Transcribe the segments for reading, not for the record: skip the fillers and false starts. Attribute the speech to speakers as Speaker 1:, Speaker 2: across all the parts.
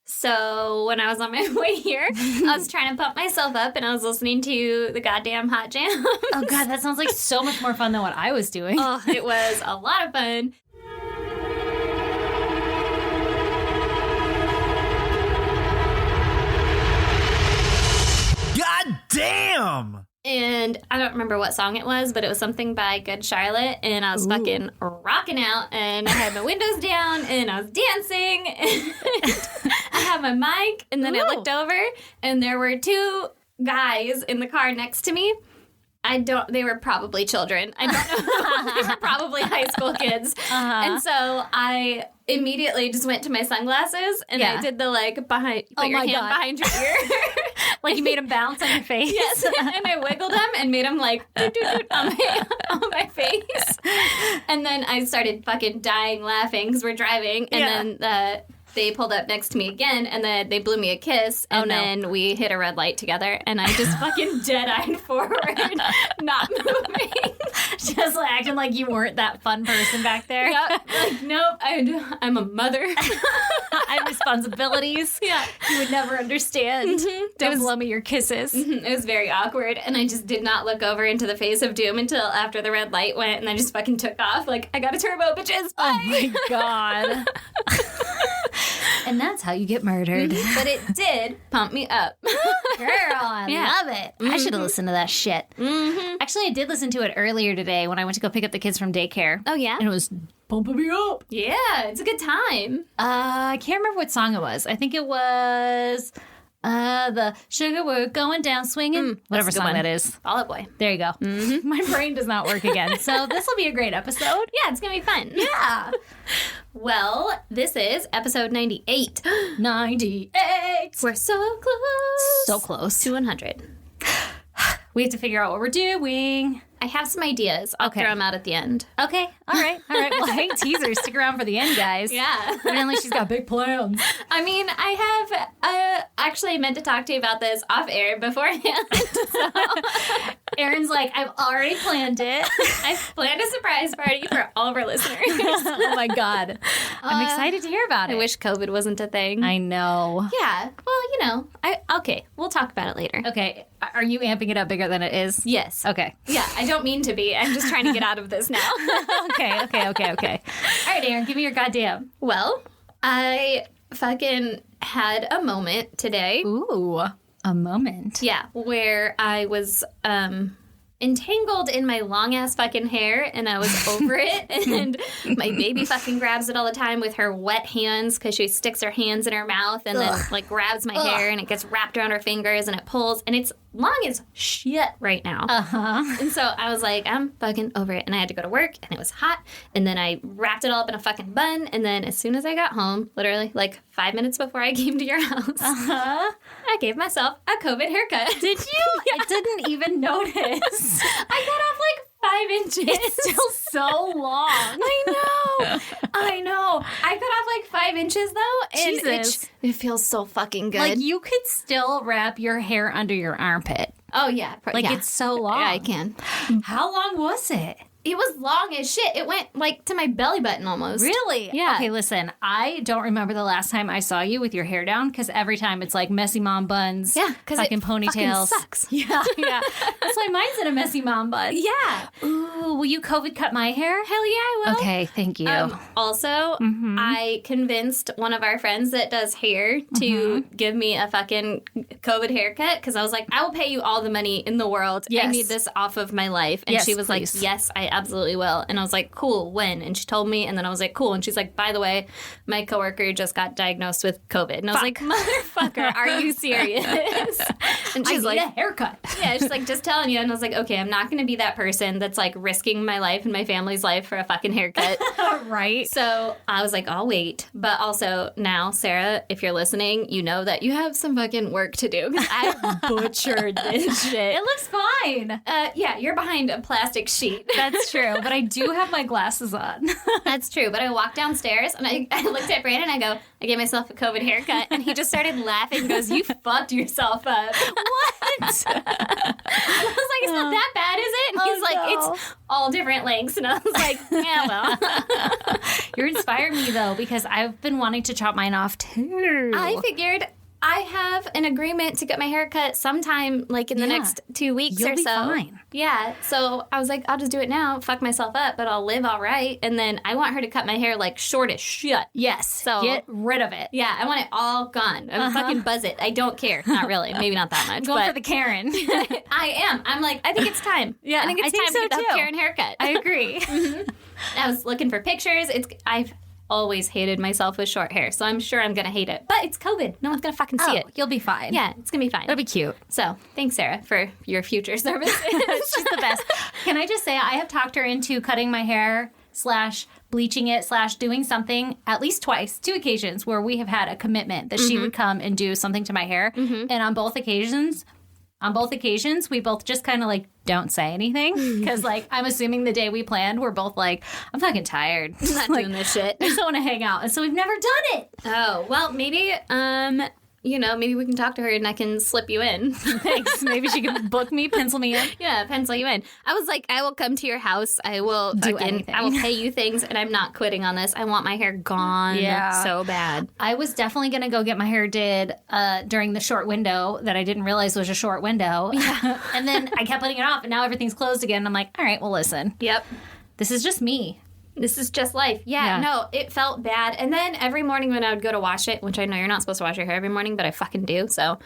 Speaker 1: So when I was on my way here, I was trying to pump myself up and I was listening to the goddamn Hot Jams.
Speaker 2: Oh, God, that sounds like so much more fun than what I was doing.
Speaker 1: Oh, it was a lot of fun.
Speaker 3: God damn!
Speaker 1: And I don't remember what song it was, but it was something by Good Charlotte. And I was fucking rocking out. And I had my windows down and I was dancing. And I had my mic. And then I looked over and there were two guys in the car next to me. They were probably children. I don't know. They were probably high school kids. And so I immediately just went to my sunglasses and I did the put your hand behind your ear.
Speaker 2: Like you made them bounce on your face?
Speaker 1: Yes. And I wiggled them and made them like doot, doot, doot on my face. And then I started fucking dying laughing because we're driving. And then they pulled up next to me again, and then they blew me a kiss, and then we hit a red light together, and I just fucking dead-eyed forward, not moving.
Speaker 2: Just acting like you weren't that fun person back there.
Speaker 1: Yep. Like, nope, I'm a mother.
Speaker 2: I have responsibilities.
Speaker 1: Yeah.
Speaker 2: You would never understand. Don't blow me your kisses.
Speaker 1: It was very awkward, and I just did not look over into the face of doom until after the red light went, and I just fucking took off. Like, I got a turbo, bitches. Bye.
Speaker 2: Oh, my God. And that's how you get murdered.
Speaker 1: But it did pump me up.
Speaker 2: Girl, I love it. I should have listened to that shit. Actually, I did listen to it earlier today when I went to go pick up the kids from daycare.
Speaker 1: Oh, yeah?
Speaker 2: And it was pumping me up.
Speaker 1: Yeah, it's a good time.
Speaker 2: I can't remember what song it was. I think it was the Sugar We're Going Down Swinging. Whatever song that is.
Speaker 1: Fall Out Boy.
Speaker 2: There you go. My brain does not work again. So this will be a great episode.
Speaker 1: Yeah, it's going to be fun.
Speaker 2: Yeah.
Speaker 1: Well, this is episode 98.
Speaker 2: 98.
Speaker 1: We're so close.
Speaker 2: So close.
Speaker 1: To 100.
Speaker 2: We have to figure out what we're doing.
Speaker 1: I have some ideas. I'll throw them out at the end.
Speaker 2: Okay. All right. Well, hey, teaser. Stick around for the end, guys.
Speaker 1: Yeah.
Speaker 2: Evidently, she's got big plans.
Speaker 1: I mean, I have actually meant to talk to you about this off air beforehand. So.
Speaker 2: Erin's like, I've already planned it.
Speaker 1: I've planned a surprise party for all of our listeners.
Speaker 2: Oh, my God. I'm excited to hear about it.
Speaker 1: I wish COVID wasn't a thing.
Speaker 2: I know.
Speaker 1: Yeah. Well, okay. We'll talk about it later.
Speaker 2: Okay. Are you amping it up bigger than it is?
Speaker 1: Yes.
Speaker 2: Okay.
Speaker 1: Yeah, I don't mean to be. I'm just trying to get out of this now.
Speaker 2: Okay. All right, Erin, give me your goddamn.
Speaker 1: Well, I fucking had a moment today.
Speaker 2: Ooh, a moment.
Speaker 1: Yeah, where I was entangled in my long-ass fucking hair, and I was over it, and my baby fucking grabs it all the time with her wet hands, because she sticks her hands in her mouth, and then, grabs my hair, and it gets wrapped around her fingers, and it pulls, and it's long as shit right now. And so I was like, I'm fucking over it, and I had to go to work, and it was hot, and then I wrapped it all up in a fucking bun, and then as soon as I got home, literally, 5 minutes before I came to your house, I gave myself a COVID haircut.
Speaker 2: Did you?
Speaker 1: Yeah.
Speaker 2: I didn't even notice.
Speaker 1: I got off 5 inches.
Speaker 2: It's still so long.
Speaker 1: I know. I cut off 5 inches though, and
Speaker 2: Jesus.
Speaker 1: it feels so fucking good.
Speaker 2: You could still wrap your hair under your armpit.
Speaker 1: Oh yeah,
Speaker 2: It's so long.
Speaker 1: Yeah, I can.
Speaker 2: How long was it?
Speaker 1: It was long as shit. It went to my belly button almost.
Speaker 2: Really?
Speaker 1: Yeah.
Speaker 2: Okay, listen, I don't remember the last time I saw you with your hair down, because every time it's messy mom buns.
Speaker 1: Yeah, because
Speaker 2: fucking
Speaker 1: it
Speaker 2: ponytails.
Speaker 1: fucking sucks.
Speaker 2: Yeah. That's why mine's in a messy mom bun.
Speaker 1: Yeah.
Speaker 2: Ooh, will you COVID cut my hair?
Speaker 1: Hell yeah, I will.
Speaker 2: Okay, thank you.
Speaker 1: Also, I convinced one of our friends that does hair to give me a fucking COVID haircut, because I was like, I will pay you all the money in the world.
Speaker 2: Yes.
Speaker 1: I need this off of my life. And
Speaker 2: Yes,
Speaker 1: she was
Speaker 2: please.
Speaker 1: like, yes, I absolutely will. And I was like, cool, when? And she told me, and then I was like, cool. And she's like, by the way, my coworker just got diagnosed with COVID. And I was like, motherfucker, are you serious? And she's like,
Speaker 2: a haircut.
Speaker 1: yeah, she's like, just telling you. And I was like, okay, I'm not going to be that person that's risking my life and my family's life for a fucking haircut.
Speaker 2: Right.
Speaker 1: So I was like, I'll wait. But also now, Sarah, if you're listening, you know that you have some fucking work to do, because I butchered this shit.
Speaker 2: It looks fine.
Speaker 1: Yeah, you're behind a plastic sheet.
Speaker 2: That's true, but I do have my glasses on.
Speaker 1: That's true. But I walked downstairs and I looked at Brandon and I go, I gave myself a COVID haircut, and he just started laughing and goes, you fucked yourself up.
Speaker 2: What?
Speaker 1: I was like, it's not that bad, is it? And he's like, it's all different lengths. And I was like, yeah, well.
Speaker 2: You're inspiring me, though, because I've been wanting to chop mine off, too.
Speaker 1: I figured I have an agreement to get my hair cut sometime, like in the next 2 weeks
Speaker 2: You'll
Speaker 1: or
Speaker 2: be
Speaker 1: so.
Speaker 2: fine.
Speaker 1: Yeah. So I was like, I'll just do it now, fuck myself up, but I'll live all right. And then I want her to cut my hair like short as shit.
Speaker 2: Yes.
Speaker 1: So
Speaker 2: Get rid of it.
Speaker 1: yeah, I want it all gone. I'm fucking buzz it. I don't care. Not really. Maybe not that much.
Speaker 2: Going
Speaker 1: but
Speaker 2: for the Karen.
Speaker 1: I am. I'm like, I think it's time.
Speaker 2: Yeah,
Speaker 1: I think it's
Speaker 2: I think
Speaker 1: time
Speaker 2: so
Speaker 1: to get
Speaker 2: too.
Speaker 1: the Karen haircut.
Speaker 2: I agree.
Speaker 1: I was looking for pictures. I've always hated myself with short hair, so I'm sure I'm gonna hate it. But it's COVID. No one's gonna fucking see it.
Speaker 2: You'll be fine.
Speaker 1: Yeah, it's gonna be fine.
Speaker 2: It'll be cute.
Speaker 1: So thanks, Sarah, for your future services.
Speaker 2: She's the best. Can I just say, I have talked her into cutting my hair / bleaching it / doing something at least twice, 2 occasions where we have had a commitment that she would come and do something to my hair. And on both occasions, we both just kind of like don't say anything because like I'm assuming the day we planned, we're both like, I'm fucking tired.
Speaker 1: I'm not doing this shit.
Speaker 2: I just want to hang out. And so we've never done it.
Speaker 1: Oh, well, maybe, maybe we can talk to her and I can slip you in.
Speaker 2: Thanks. Maybe she can book me, pencil me in.
Speaker 1: Yeah, pencil you in. I was like, I will come to your house. I will
Speaker 2: Do anything.
Speaker 1: I will pay you things, and I'm not quitting on this. I want my hair gone so bad.
Speaker 2: I was definitely going to go get my hair did during the short window that I didn't realize was a short window. Yeah. And then I kept putting it off, and now everything's closed again. I'm like, all right, well, listen.
Speaker 1: Yep.
Speaker 2: This is just me.
Speaker 1: This is just life. Yeah, no, it felt bad. And then every morning when I would go to wash it, which I know you're not supposed to wash your hair every morning, but I fucking do. So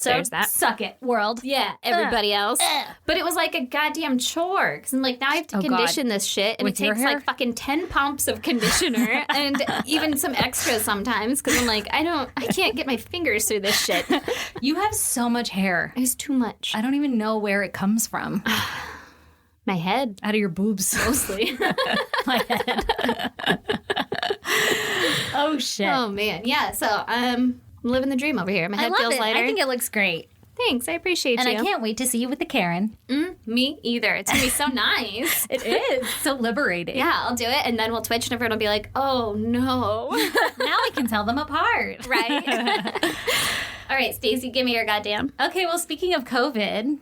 Speaker 1: there's that.
Speaker 2: Suck it, world.
Speaker 1: Yeah, everybody else. But it was like a goddamn chore. Because I'm like, now I have to condition this shit. And
Speaker 2: With
Speaker 1: it
Speaker 2: your
Speaker 1: takes
Speaker 2: hair?
Speaker 1: like fucking 10 pumps of conditioner and even some extras sometimes. Because I'm like, I can't get my fingers through this shit.
Speaker 2: You have so much hair.
Speaker 1: It's too much.
Speaker 2: I don't even know where it comes from.
Speaker 1: My head.
Speaker 2: Out of your boobs.
Speaker 1: Mostly.
Speaker 2: My head. Oh, shit.
Speaker 1: Oh, man. Yeah, so I'm living the dream over here. My
Speaker 2: I
Speaker 1: head
Speaker 2: love
Speaker 1: feels
Speaker 2: it.
Speaker 1: lighter.
Speaker 2: I think it looks great.
Speaker 1: Thanks. I appreciate
Speaker 2: And
Speaker 1: you.
Speaker 2: I can't wait to see you with the Karen.
Speaker 1: Me either. It's going to be so nice.
Speaker 2: It is. So liberating.
Speaker 1: Yeah, I'll do it, and then we'll twitch, and everyone will be like, oh, no.
Speaker 2: Now we can tell them apart.
Speaker 1: Right? All right, Stacey, give me your goddamn.
Speaker 2: Okay, well, speaking of COVID,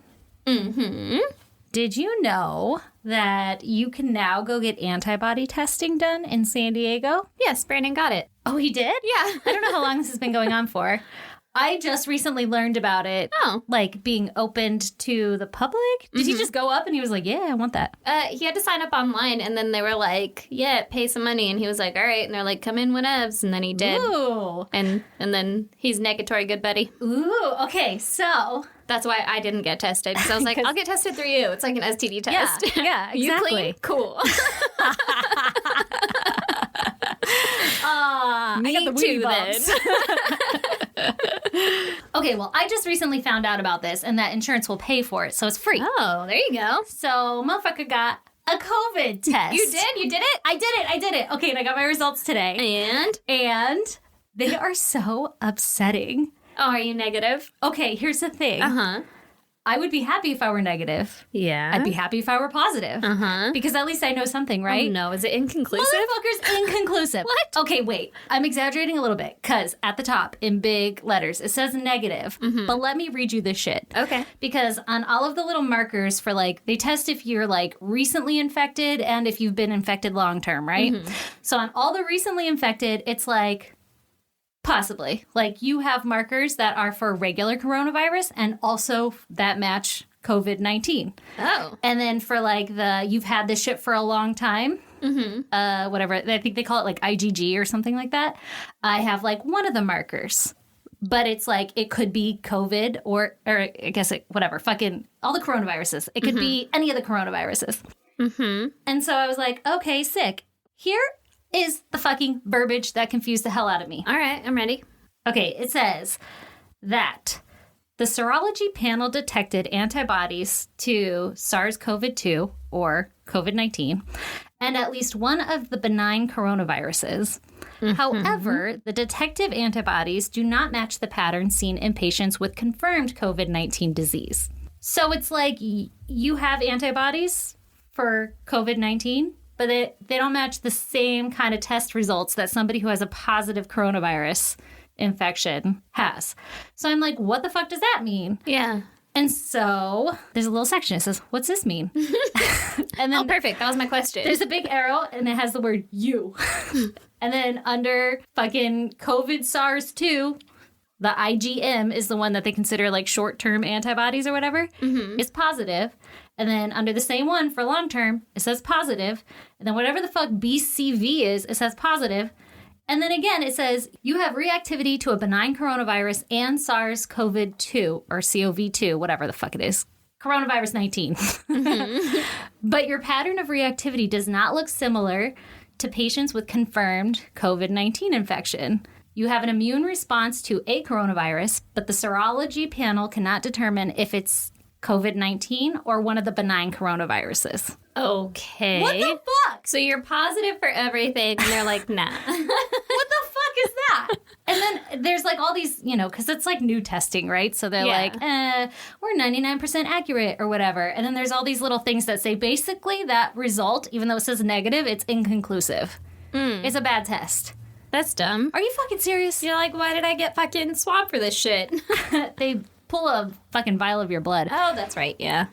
Speaker 2: did you know that you can now go get antibody testing done in San Diego?
Speaker 1: Yes, Brandon got it.
Speaker 2: Oh, he did?
Speaker 1: Yeah.
Speaker 2: I don't know how long this has been going on for. I just recently learned about it, like being opened to the public. Did he just go up and he was like, yeah, I want that?
Speaker 1: He had to sign up online, and then they were like, yeah, pay some money. And he was like, all right. And they're like, come in whenevs. And then he did.
Speaker 2: Ooh.
Speaker 1: And then he's negatory good buddy.
Speaker 2: Ooh, okay, so...
Speaker 1: That's why I didn't get tested. Because I was like, I'll get tested through you. It's like an STD test.
Speaker 2: Yeah, exactly.
Speaker 1: You clean? Cool.
Speaker 2: Me
Speaker 1: got the
Speaker 2: too,
Speaker 1: weedy
Speaker 2: then. Okay, well, I just recently found out about this and that insurance will pay for it, so it's free.
Speaker 1: Oh, there you go.
Speaker 2: So, motherfucker got a COVID test.
Speaker 1: You did? You did it?
Speaker 2: I did it. Okay, and I got my results today. And they are so upsetting.
Speaker 1: Oh, are you negative?
Speaker 2: Okay, here's the thing.
Speaker 1: Uh-huh.
Speaker 2: I would be happy if I were negative.
Speaker 1: Yeah.
Speaker 2: I'd be happy if I were positive.
Speaker 1: Uh-huh.
Speaker 2: Because at least I know something, right?
Speaker 1: Oh, no, is it inconclusive?
Speaker 2: Motherfucker's inconclusive.
Speaker 1: What?
Speaker 2: Okay, wait. I'm exaggerating a little bit because at the top in big letters it says negative. But let me read you this shit.
Speaker 1: Okay.
Speaker 2: Because on all of the little markers for like, they test if you're like recently infected and if you've been infected long term, right? So on all the recently infected, it's like, possibly. Like you have markers that are for regular coronavirus and also that match COVID-19.
Speaker 1: Oh.
Speaker 2: And then for like you've had this shit for a long time, whatever, I think they call it like IgG or something like that. I have like one of the markers, but it's like, it could be COVID or I guess whatever, fucking all the coronaviruses. It could be any of the coronaviruses. And so I was like, okay, sick. Here is the fucking verbiage that confused the hell out of me.
Speaker 1: All right, I'm ready.
Speaker 2: Okay, it says that the serology panel detected antibodies to SARS-CoV-2 or COVID-19 and at least one of the benign coronaviruses. However, the detective antibodies do not match the pattern seen in patients with confirmed COVID-19 disease. So it's like you have antibodies for COVID-19, but they don't match the same kind of test results that somebody who has a positive coronavirus infection has. So I'm like, what the fuck does that mean?
Speaker 1: Yeah.
Speaker 2: And so there's a little section. It says, what's this mean? And then
Speaker 1: Oh, perfect. That was my question.
Speaker 2: there's a big arrow and it has the word you. And then under fucking COVID SARS-2, the IgM is the one that they consider like short-term antibodies or whatever, is positive. And then under the same one for long-term, it says positive. And then whatever the fuck BCV is, it says positive. And then again, it says you have reactivity to a benign coronavirus and SARS-CoV-2 or CoV-2, whatever the fuck it is. Coronavirus 19. But your pattern of reactivity does not look similar to patients with confirmed COVID-19 infection. You have an immune response to a coronavirus, but the serology panel cannot determine if it's COVID-19 or one of the benign coronaviruses.
Speaker 1: Okay.
Speaker 2: What the fuck?
Speaker 1: So you're positive for everything, and they're like, nah.
Speaker 2: What the fuck is that? And then there's like all these, because it's like new testing, right? So they're like, we're 99% accurate or whatever. And then there's all these little things that say basically that result, even though it says negative, it's inconclusive. It's a bad test.
Speaker 1: That's dumb.
Speaker 2: Are you fucking serious?
Speaker 1: You're like, why did I get fucking swabbed for this shit?
Speaker 2: They pull a fucking vial of your blood.
Speaker 1: Oh, that's right. Yeah.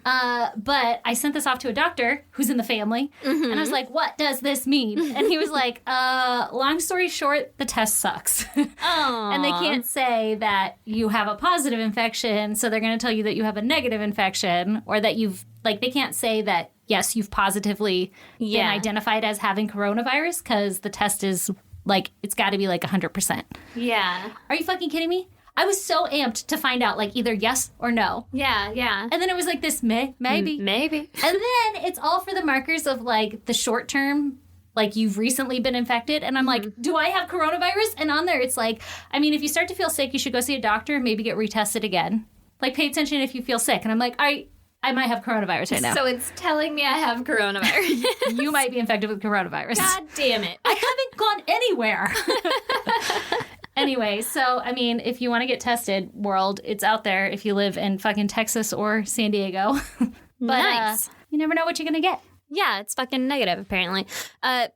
Speaker 2: But I sent this off to a doctor who's in the family, and I was like, what does this mean? And he was like, long story short, the test sucks.
Speaker 1: Oh.
Speaker 2: And they can't say that you have a positive infection, so they're going to tell you that you have a negative infection, or that they can't say that, yes, you've positively been identified as having coronavirus, because the test is, it's got to be 100%.
Speaker 1: Yeah.
Speaker 2: Are you fucking kidding me? I was so amped to find out, either yes or no.
Speaker 1: Yeah, yeah.
Speaker 2: And then it was like this maybe.
Speaker 1: Maybe.
Speaker 2: And then it's all for the markers of, the short term, you've recently been infected. And I'm like, do I have coronavirus? And on there, it's like, if you start to feel sick, you should go see a doctor and maybe get retested again. Pay attention if you feel sick. And I'm like, I might have coronavirus right now.
Speaker 1: So it's telling me I have coronavirus.
Speaker 2: You might be infected with coronavirus.
Speaker 1: God damn it.
Speaker 2: I haven't gone anywhere. Anyway, so, if you want to get tested, world, it's out there if you live in fucking Texas or San Diego. But
Speaker 1: Nice.
Speaker 2: You never know what you're going to get.
Speaker 1: Yeah, it's fucking negative, apparently.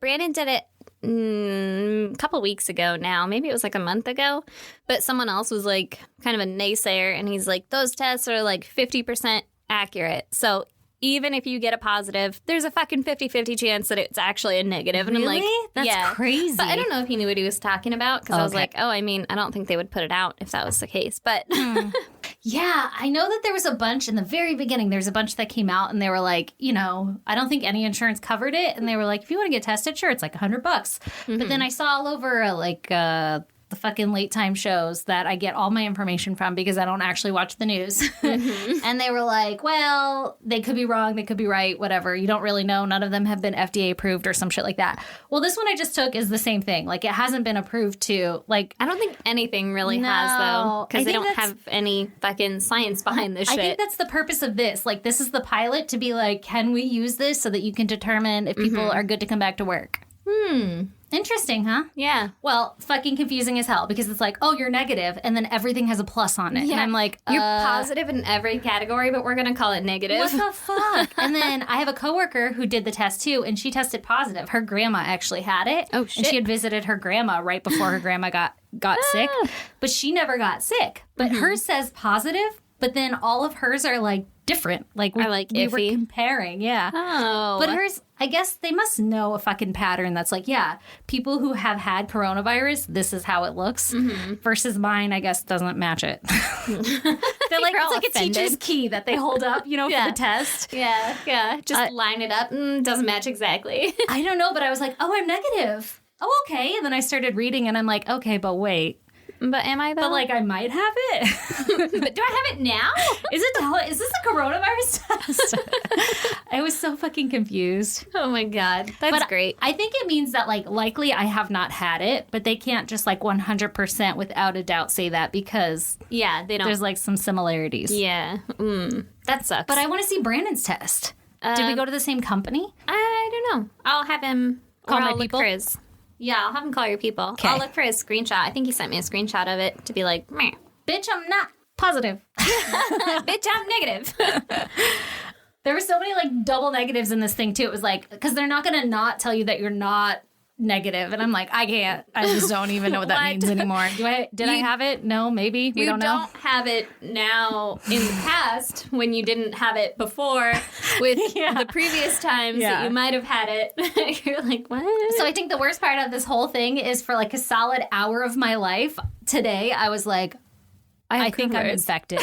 Speaker 1: Brandon did it a couple weeks ago now. Maybe it was a month ago. But someone else was kind of a naysayer, and he's like, those tests are 50% accurate. So even if you get a positive, there's a fucking 50-50 chance that it's actually a negative. And
Speaker 2: Really?
Speaker 1: I'm like,
Speaker 2: That's
Speaker 1: yeah.
Speaker 2: crazy.
Speaker 1: But I don't know if he knew what he was talking about, because I was
Speaker 2: Okay.
Speaker 1: like, I don't think they would put it out if that was the case. But
Speaker 2: Yeah, I know that there was a bunch in the very beginning. There's a bunch that came out and they were like, I don't think any insurance covered it. And they were like, if you want to get tested, sure, it's $100. But then I saw all over the fucking late time shows that I get all my information from because I don't actually watch the news. And they were like, well, they could be wrong, they could be right, whatever. You don't really know. None of them have been FDA approved or some shit like that. Well, this one I just took is the same thing. It hasn't been approved to,
Speaker 1: I don't think anything really
Speaker 2: No,
Speaker 1: has, though,
Speaker 2: I
Speaker 1: because they
Speaker 2: think
Speaker 1: don't
Speaker 2: that's-
Speaker 1: have any fucking science behind this
Speaker 2: I
Speaker 1: shit.
Speaker 2: think that's the purpose of this. This is the pilot to be can we use this so that you can determine if people are good to come back to work? Interesting, huh?
Speaker 1: Yeah.
Speaker 2: Well, fucking confusing as hell because it's oh, you're negative, and then everything has a plus on it. And I'm like,
Speaker 1: You're positive in every category, but we're going to call it negative.
Speaker 2: what the fuck? And then I have a coworker who did the test too, and she tested positive. Her grandma actually had it.
Speaker 1: Oh,
Speaker 2: And
Speaker 1: shit.
Speaker 2: she had visited her grandma right before her grandma got sick, but she never got sick. But hers says positive, but then all of hers are different. We were
Speaker 1: iffy.
Speaker 2: comparing, yeah.
Speaker 1: Oh.
Speaker 2: But hers, I guess they must know a fucking pattern that's people who have had coronavirus, this is how it looks. Versus mine, I guess, doesn't match it. They're
Speaker 1: You're all
Speaker 2: it's a teacher's
Speaker 1: offended.
Speaker 2: key that they hold up, for the test.
Speaker 1: Yeah, yeah. Just line it up. Doesn't match exactly.
Speaker 2: I don't know, but I was like, oh, I'm negative. Oh, okay. And then I started reading and I'm like, okay, but wait.
Speaker 1: But am I, though?
Speaker 2: But I might have it.
Speaker 1: But do I have it now?
Speaker 2: Is this a coronavirus test? I was so fucking confused.
Speaker 1: Oh, my God. That's
Speaker 2: But
Speaker 1: great.
Speaker 2: I think it means that likely I have not had it, but they can't just 100% without a doubt say that because
Speaker 1: Yeah, they don't.
Speaker 2: there's some similarities.
Speaker 1: Yeah. That sucks.
Speaker 2: But I want to see Brandon's test. Did we go to the same company?
Speaker 1: I don't know. I'll have him
Speaker 2: Call
Speaker 1: or
Speaker 2: my
Speaker 1: I'll look
Speaker 2: people?
Speaker 1: for his. Yeah, I'll have him call your people.
Speaker 2: 'Kay.
Speaker 1: I'll look for his screenshot. I think he sent me a screenshot of it to be like, meh.
Speaker 2: Bitch, I'm not positive.
Speaker 1: Bitch, I'm negative.
Speaker 2: There were so many like double negatives in this thing too. It was like, because they're not going to not tell you that you're not negative. And I'm like, I can't. I just don't even know what that means anymore. Did I have it? No, maybe. We don't know.
Speaker 1: You don't have it now in the past when you didn't have it before with the previous times that you might have had it. You're like, what?
Speaker 2: So I think the worst part of this whole thing is for like a solid hour of my life today, I was like, I think I'm infected.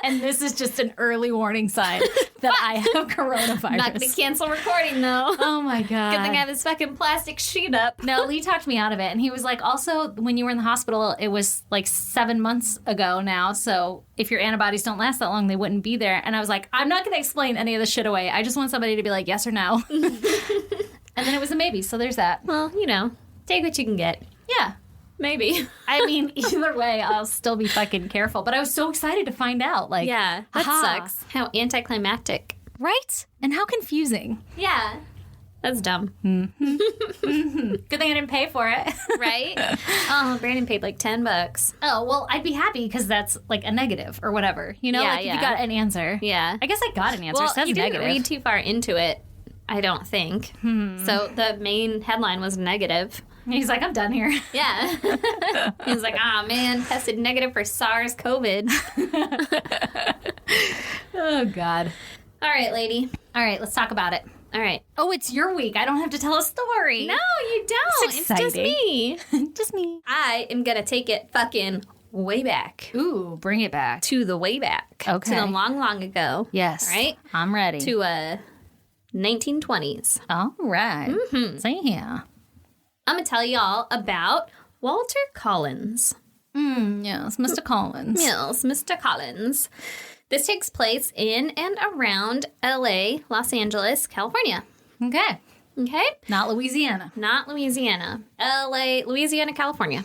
Speaker 2: And this is just an early warning sign that I have coronavirus.
Speaker 1: Not going to cancel recording, though.
Speaker 2: Oh, my God.
Speaker 1: Good thing I have this fucking plastic sheet up.
Speaker 2: No, Lee talked me out of it. And he was like, also, when you were in the hospital, it was like 7 months ago now. So if your antibodies don't last that long, they wouldn't be there. And I was like, I'm not going to explain any of this shit away. I just want somebody to be like, yes or no. And then it was a maybe. So there's that.
Speaker 1: Well, take what you can get.
Speaker 2: Yeah.
Speaker 1: Maybe.
Speaker 2: I mean, either way, I'll still be fucking careful. But I was so excited to find out. Like,
Speaker 1: yeah, that sucks. How anticlimactic.
Speaker 2: Right? And how confusing.
Speaker 1: Yeah. That's dumb.
Speaker 2: Mm-hmm. Good thing I didn't pay for it.
Speaker 1: Right? Oh, Brandon paid like $10.
Speaker 2: Oh, well, I'd be happy because that's like a negative or whatever. You know, if you got an answer.
Speaker 1: Yeah.
Speaker 2: I guess I got an answer.
Speaker 1: Well,
Speaker 2: it says
Speaker 1: you
Speaker 2: negative.
Speaker 1: didn't read too far into it, I don't think. So the main headline was negative.
Speaker 2: He's like, I'm done here.
Speaker 1: Yeah. He's like, man, tested negative for SARS-CoV.
Speaker 2: Oh, God.
Speaker 1: All right, lady.
Speaker 2: All right, let's talk about it.
Speaker 1: All right.
Speaker 2: Oh, it's your week. I don't have to tell a story.
Speaker 1: No, you don't. It's just me.
Speaker 2: Just me.
Speaker 1: I am going to take it fucking way back.
Speaker 2: Ooh, bring it back.
Speaker 1: To the way back.
Speaker 2: Okay.
Speaker 1: To the long, long ago.
Speaker 2: Yes.
Speaker 1: Right?
Speaker 2: I'm ready.
Speaker 1: To 1920s.
Speaker 2: All right. Mm-hmm. So, yeah.
Speaker 1: I'm going to tell y'all about Walter Collins.
Speaker 2: Yes, Mr. Collins.
Speaker 1: Yes, Mr. Collins. This takes place in and around LA, Los Angeles, California.
Speaker 2: Okay.
Speaker 1: Okay?
Speaker 2: Not Louisiana.
Speaker 1: Not Louisiana. LA, Louisiana, California.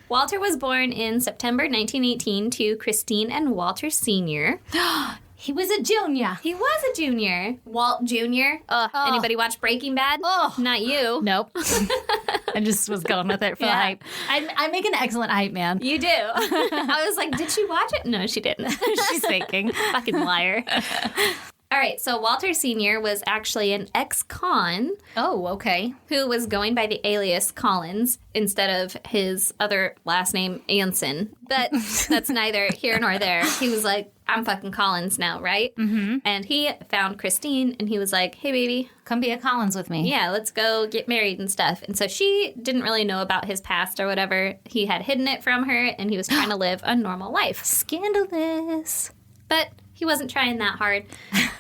Speaker 1: Walter was born in September 1918 to Christine and Walter Sr.
Speaker 2: He was a junior.
Speaker 1: He was a junior. Walt Jr. Anybody watch Breaking Bad?
Speaker 2: Oh.
Speaker 1: Not you.
Speaker 2: Nope. I just was going with it for the hype. I make an excellent hype man.
Speaker 1: You do. I was like, did she watch it? No, she didn't.
Speaker 2: She's faking.
Speaker 1: Fucking liar. All right, so Walter Sr. was actually an ex-con.
Speaker 2: Oh, okay.
Speaker 1: Who was going by the alias Collins instead of his other last name, Anson. But that's neither here nor there. He was like, I'm fucking Collins now, right? Mm-hmm. And he found Christine, and he was like, hey, baby.
Speaker 2: Come be a Collins with me.
Speaker 1: Yeah, let's go get married and stuff. And so she didn't really know about his past or whatever. He had hidden it from her, and he was trying to live a normal life.
Speaker 2: Scandalous.
Speaker 1: But he wasn't trying that hard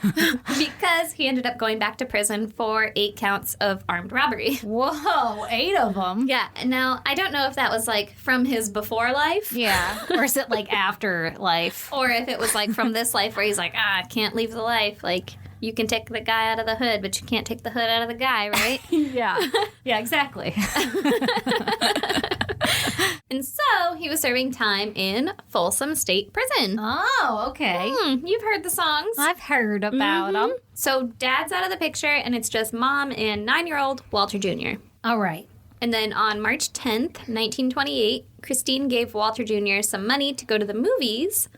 Speaker 1: because he ended up going back to prison for 8 counts of armed robbery.
Speaker 2: Whoa, 8 of them?
Speaker 1: Yeah. Now, I don't know if that was like from his before life.
Speaker 2: Yeah. Or is it like after life?
Speaker 1: Or if it was like from this life where he's like, I can't leave the life. Like, you can take the guy out of the hood, but you can't take the hood out of the guy, right?
Speaker 2: Yeah. Yeah, exactly.
Speaker 1: And so he was serving time in Folsom State Prison.
Speaker 2: Oh, okay.
Speaker 1: You've heard the songs.
Speaker 2: I've heard about them.
Speaker 1: So dad's out of the picture, and it's just mom and 9-year-old Walter Jr.
Speaker 2: All right.
Speaker 1: And then on March 10th, 1928, Christine gave Walter Jr. some money to go to the movies,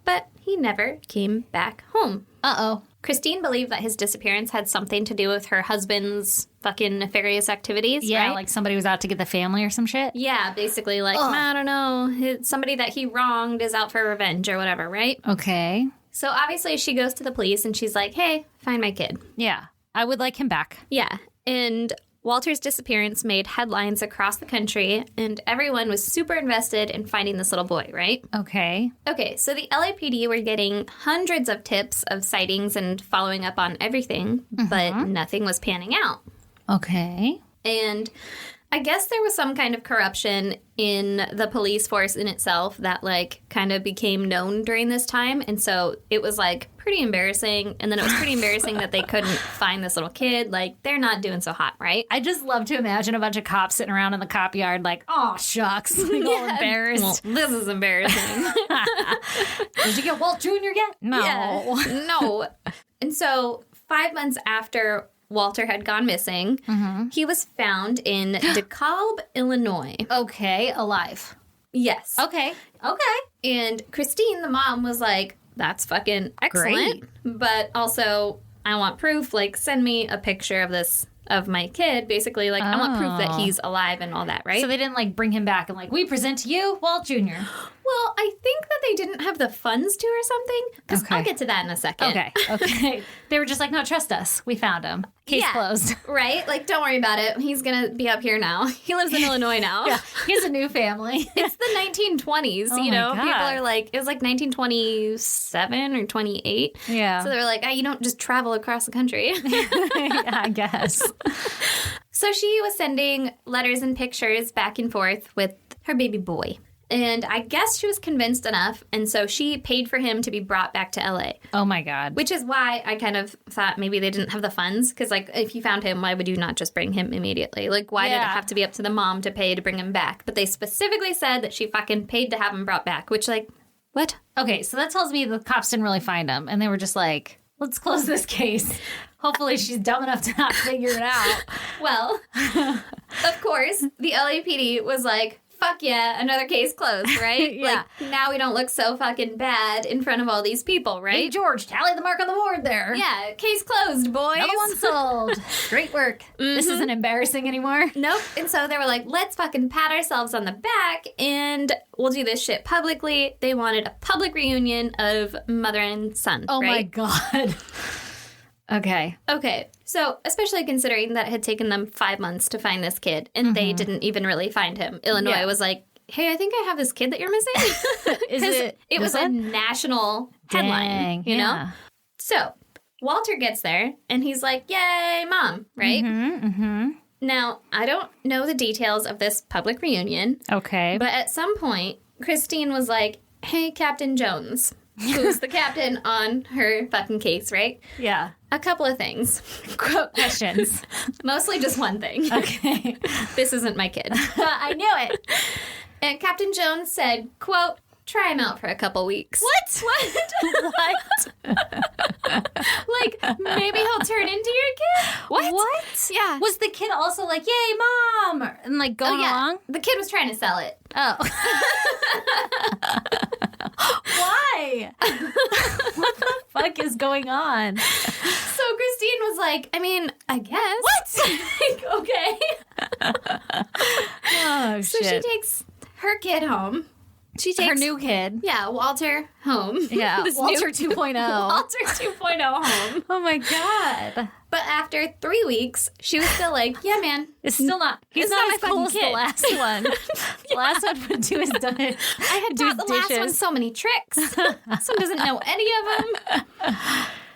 Speaker 1: but he never came back home.
Speaker 2: Uh-oh.
Speaker 1: Christine believed that his disappearance had something to do with her husband's fucking nefarious activities,
Speaker 2: Yeah,
Speaker 1: right?
Speaker 2: like somebody was out to get the family or some shit?
Speaker 1: Yeah, basically like, I don't know, somebody that he wronged is out for revenge or whatever, right?
Speaker 2: Okay.
Speaker 1: So obviously she goes to the police and she's like, hey, find my kid.
Speaker 2: Yeah. I would like him back.
Speaker 1: Yeah, and Walter's disappearance made headlines across the country, and everyone was super invested in finding this little boy, right?
Speaker 2: Okay.
Speaker 1: Okay, so the LAPD were getting hundreds of tips of sightings and following up on everything, but nothing was panning out.
Speaker 2: Okay.
Speaker 1: And I guess there was some kind of corruption in the police force in itself that, like, kind of became known during this time. And so it was, like, pretty embarrassing. And then it was pretty embarrassing that they couldn't find this little kid. Like, they're not doing so hot, right?
Speaker 2: I just love to imagine a bunch of cops sitting around in the cop yard like, oh, shucks. Like, all embarrassed.
Speaker 1: Well, this is embarrassing.
Speaker 2: Did you get Walt Jr. yet? No.
Speaker 1: Yeah, no. And so 5 months after Walter had gone missing, he was found in DeKalb, Illinois.
Speaker 2: Okay, alive.
Speaker 1: Yes.
Speaker 2: Okay.
Speaker 1: And Christine, the mom, was like, that's fucking excellent. But also, I want proof. Like, send me a picture of this, of my kid. Basically, like, I want proof that he's alive and all that, right?
Speaker 2: So they didn't, like, bring him back and, like, we present to you Walt Jr.
Speaker 1: Well, I think that they didn't have the funds to or something. Because
Speaker 2: Okay.
Speaker 1: I'll get to that in a second.
Speaker 2: Okay. They were just like, no, trust us. We found him. Case closed.
Speaker 1: Right? Like, don't worry about it. He's going to be up here now. He lives in Illinois now.
Speaker 2: Yeah. He has a new family.
Speaker 1: It's the 1920s,
Speaker 2: Oh
Speaker 1: you
Speaker 2: my
Speaker 1: know?
Speaker 2: God.
Speaker 1: People are like, it was like 1927 or 28.
Speaker 2: Yeah.
Speaker 1: So they're like, you don't just travel across the country.
Speaker 2: Yeah, I guess.
Speaker 1: So she was sending letters and pictures back and forth with her baby boy. And I guess she was convinced enough. And so she paid for him to be brought back to LA,
Speaker 2: Oh, my God.
Speaker 1: which is why I kind of thought maybe they didn't have the funds. Because, like, if you found him, why would you not just bring him immediately? Like, why did it
Speaker 2: Yeah.
Speaker 1: have to be up to the mom to pay to bring him back? But they specifically said that she fucking paid to have him brought back, which, like, what?
Speaker 2: Okay, so that tells me the cops didn't really find him. And they were just like, let's close this case. Hopefully she's dumb enough to not figure it out.
Speaker 1: Well, of course, the LAPD was like, fuck yeah, another case closed, right?
Speaker 2: Yeah.
Speaker 1: Like, now we don't look so fucking bad in front of all these people,
Speaker 2: Hey,
Speaker 1: right?
Speaker 2: George, tally the mark on the board there.
Speaker 1: Yeah, case closed, boys.
Speaker 2: Another one sold. Great work. This isn't embarrassing anymore.
Speaker 1: Nope. And so they were like, let's fucking pat ourselves on the back and we'll do this shit publicly. They wanted a public reunion of mother and son,
Speaker 2: Oh, my
Speaker 1: right?
Speaker 2: God. Okay.
Speaker 1: Okay, so especially considering that it had taken them 5 months to find this kid and they didn't even really find him. Illinois
Speaker 2: Yeah.
Speaker 1: was like, hey, I think I have this kid that you're missing.
Speaker 2: Is
Speaker 1: 'Cause
Speaker 2: it?
Speaker 1: it was
Speaker 2: this
Speaker 1: a
Speaker 2: one?
Speaker 1: national headline,
Speaker 2: Dang,
Speaker 1: you know?
Speaker 2: yeah.
Speaker 1: So Walter gets there and he's like, yay, mom, right?
Speaker 2: Mm-hmm.
Speaker 1: Now, I don't know the details of this public reunion,
Speaker 2: Okay.
Speaker 1: but at some point, Christine was like, hey, Captain Jones, who's the captain on her fucking case, right?
Speaker 2: yeah.
Speaker 1: A couple of things.
Speaker 2: Questions.
Speaker 1: Mostly just one thing.
Speaker 2: Okay.
Speaker 1: This isn't my kid.
Speaker 2: I knew it.
Speaker 1: And Captain Jones said, quote, try him out for a couple weeks.
Speaker 2: What?
Speaker 1: What? Like, maybe he'll turn into your kid?
Speaker 2: What?
Speaker 1: Yeah.
Speaker 2: Was the kid also like, yay, mom? And like going along?
Speaker 1: The kid was trying to sell it.
Speaker 2: Oh. Why? What the fuck is going on?
Speaker 1: So Christine was like, I mean, I guess. What? Like, okay.
Speaker 2: Oh,
Speaker 1: So
Speaker 2: shit.
Speaker 1: she takes her kid home. She takes
Speaker 2: Her new kid.
Speaker 1: Yeah, Walter home.
Speaker 2: Yeah,
Speaker 1: This
Speaker 2: Walter
Speaker 1: new-
Speaker 2: 2.0.
Speaker 1: Walter 2.0 home.
Speaker 2: Oh my God.
Speaker 1: But after 3 weeks, she was still like, yeah, man.
Speaker 2: It's still not, he's
Speaker 1: It's
Speaker 2: not
Speaker 1: not
Speaker 2: as
Speaker 1: my
Speaker 2: cool
Speaker 1: fucking
Speaker 2: as the
Speaker 1: kid.
Speaker 2: last one. The last one would do his done it.
Speaker 1: I had
Speaker 2: do
Speaker 1: taught the last one
Speaker 2: dishes.
Speaker 1: so many tricks. This one doesn't know any of them.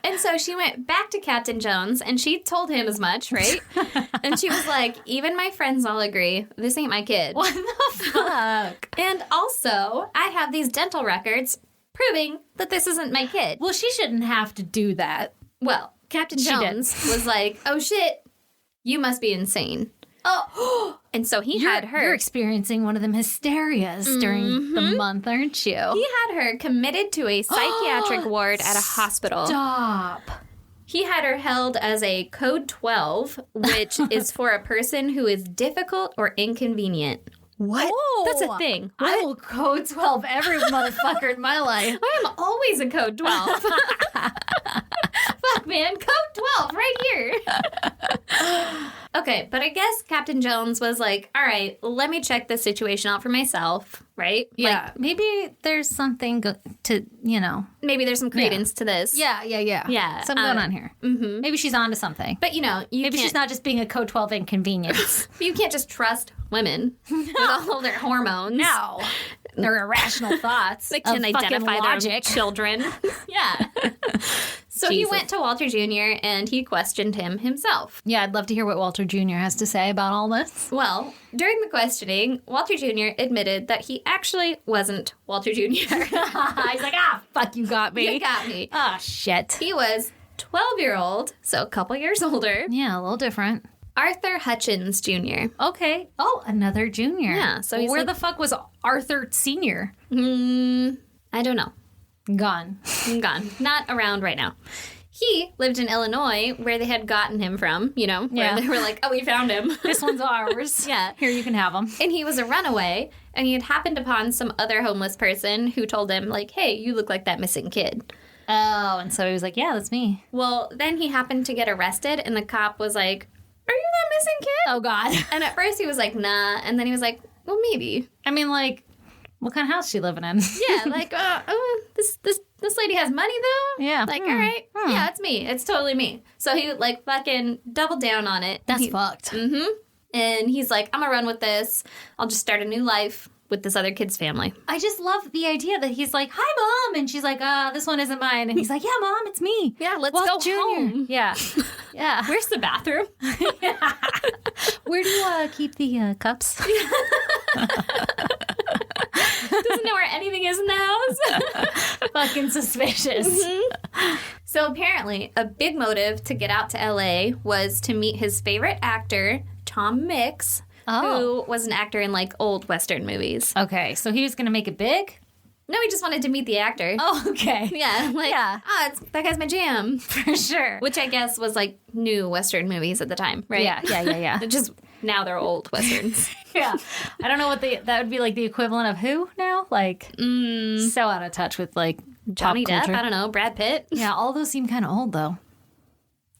Speaker 1: And so she went back to Captain Jones and she told him as much, right? And she was like, even my friends all agree, this ain't my kid.
Speaker 2: What the fuck?
Speaker 1: And also, I have these dental records proving that this isn't my kid.
Speaker 2: Well, she shouldn't have to do that.
Speaker 1: Well, Captain
Speaker 2: She did.
Speaker 1: Jones was like, oh shit, you must be insane. Oh, and so he had her.
Speaker 2: You're experiencing one of them hysterias during the month, aren't you?
Speaker 1: He had her committed to a psychiatric ward at a hospital.
Speaker 2: Stop.
Speaker 1: He had her held as a Code 12, which is for a person who is difficult or inconvenient.
Speaker 2: What?
Speaker 1: That's a thing.
Speaker 2: I will code 12 every motherfucker in my life.
Speaker 1: I am always a Code 12. Fuck, man. Code 12 right here. Okay, but I guess Captain Jones was like, all right, let me check this situation out for myself, right?
Speaker 2: Yeah.
Speaker 1: Like,
Speaker 2: Maybe there's something to, you know.
Speaker 1: maybe there's some credence to this.
Speaker 2: Yeah.
Speaker 1: Yeah,
Speaker 2: Something going on here.
Speaker 1: Mm-hmm.
Speaker 2: Maybe she's onto something.
Speaker 1: But, you know,
Speaker 2: Maybe she's not just being a code 12 inconvenience.
Speaker 1: you can't just trust women with all their hormones.
Speaker 2: No. Their irrational thoughts.
Speaker 1: They can
Speaker 2: of fucking
Speaker 1: identify their
Speaker 2: logic.
Speaker 1: children. Yeah. So he
Speaker 2: Jesus.
Speaker 1: went to Walter Jr. and he questioned him himself.
Speaker 2: Yeah, I'd love to hear what Walter Jr. has to say about all this.
Speaker 1: Well, during the questioning, Walter Jr. admitted that he actually wasn't Walter Jr.
Speaker 2: He's like, fuck, you got me.
Speaker 1: You got me.
Speaker 2: Oh, shit.
Speaker 1: He was 12-year-old, so a couple years older,
Speaker 2: Yeah, a little different.
Speaker 1: Arthur Hutchins Jr.
Speaker 2: Okay. Oh, another junior.
Speaker 1: Yeah, so he's
Speaker 2: where
Speaker 1: like-
Speaker 2: the fuck was Arthur Senior?
Speaker 1: I don't know.
Speaker 2: Gone.
Speaker 1: Gone. Not around right now. He lived in Illinois, where they had gotten him from, where
Speaker 2: Yeah.
Speaker 1: they were like, oh, we found him.
Speaker 2: This one's ours.
Speaker 1: Yeah.
Speaker 2: Here, you can have them.
Speaker 1: And he was a runaway, and he had happened upon some other homeless person who told him, like, hey, you look like that missing kid.
Speaker 2: Oh, and so he was like, yeah, that's me.
Speaker 1: Well, then he happened to get arrested, and the cop was like, are you that missing kid?
Speaker 2: Oh, God.
Speaker 1: And at first he was like, nah. And then he was like, well, maybe.
Speaker 2: I mean, like, what kind of house she living in?
Speaker 1: Yeah, like, this lady has money, though?
Speaker 2: Yeah.
Speaker 1: Like, all right. Yeah, it's me. It's totally me. So he, like, fucking doubled down on it.
Speaker 2: That's
Speaker 1: He-
Speaker 2: fucked.
Speaker 1: Mm-hmm. And he's like, I'm going to run with this. I'll just start a new life with this other kid's family.
Speaker 2: I just love the idea that he's like, hi, Mom. And she's like, this one isn't mine. And he's like, yeah, Mom, it's me.
Speaker 1: Yeah, let's
Speaker 2: Walt
Speaker 1: go
Speaker 2: Jr.
Speaker 1: home.
Speaker 2: Yeah. Yeah.
Speaker 1: Where's the bathroom?
Speaker 2: Where do you keep the cups?
Speaker 1: Doesn't know where anything is in the house.
Speaker 2: Fucking suspicious.
Speaker 1: So apparently, a big motive to get out to LA was to meet his favorite actor, Tom Mix, who was an actor in like old Western movies.
Speaker 2: Okay, so he was going to make it big?
Speaker 1: No, he just wanted to meet the actor.
Speaker 2: Oh, okay.
Speaker 1: Yeah, like,
Speaker 2: Yeah.
Speaker 1: that guy's my jam.
Speaker 2: For sure.
Speaker 1: Which I guess was like new Western movies at the time, right?
Speaker 2: Yeah.
Speaker 1: It just now they're old Westerns.
Speaker 2: Yeah. I don't know what that would be like the equivalent of who now? Like, so out of touch with like
Speaker 1: Johnny
Speaker 2: pop
Speaker 1: Depp,
Speaker 2: culture.
Speaker 1: I don't know, Brad Pitt.
Speaker 2: Yeah, all those seem kind of old though.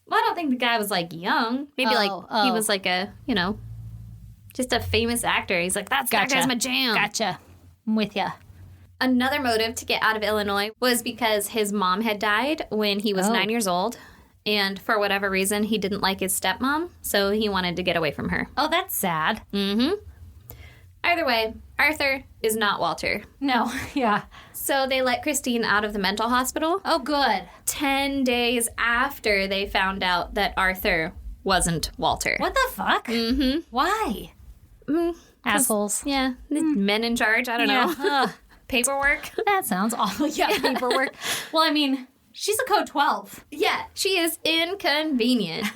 Speaker 1: Well, I don't think the guy was like young. Maybe he
Speaker 2: Oh.
Speaker 1: was like a, just a famous actor. He's like, that guy's my jam.
Speaker 2: Gotcha. I'm with ya.
Speaker 1: Another motive to get out of Illinois was because his mom had died when he was 9 years old. And for whatever reason, he didn't like his stepmom, so he wanted to get away from her.
Speaker 2: Oh, that's sad.
Speaker 1: Mm-hmm. Either way, Arthur is not Walter.
Speaker 2: No, yeah.
Speaker 1: So they let Christine out of the mental hospital
Speaker 2: Oh, good.
Speaker 1: 10 days after they found out that Arthur wasn't Walter.
Speaker 2: What the fuck? Mm-hmm. Why? Assholes.
Speaker 1: Yeah, men in charge, I don't know.
Speaker 2: Ugh,
Speaker 1: Paperwork.
Speaker 2: that sounds awful. Yeah, paperwork. Well, I mean, she's a code 12.
Speaker 1: Yeah, she is inconvenient.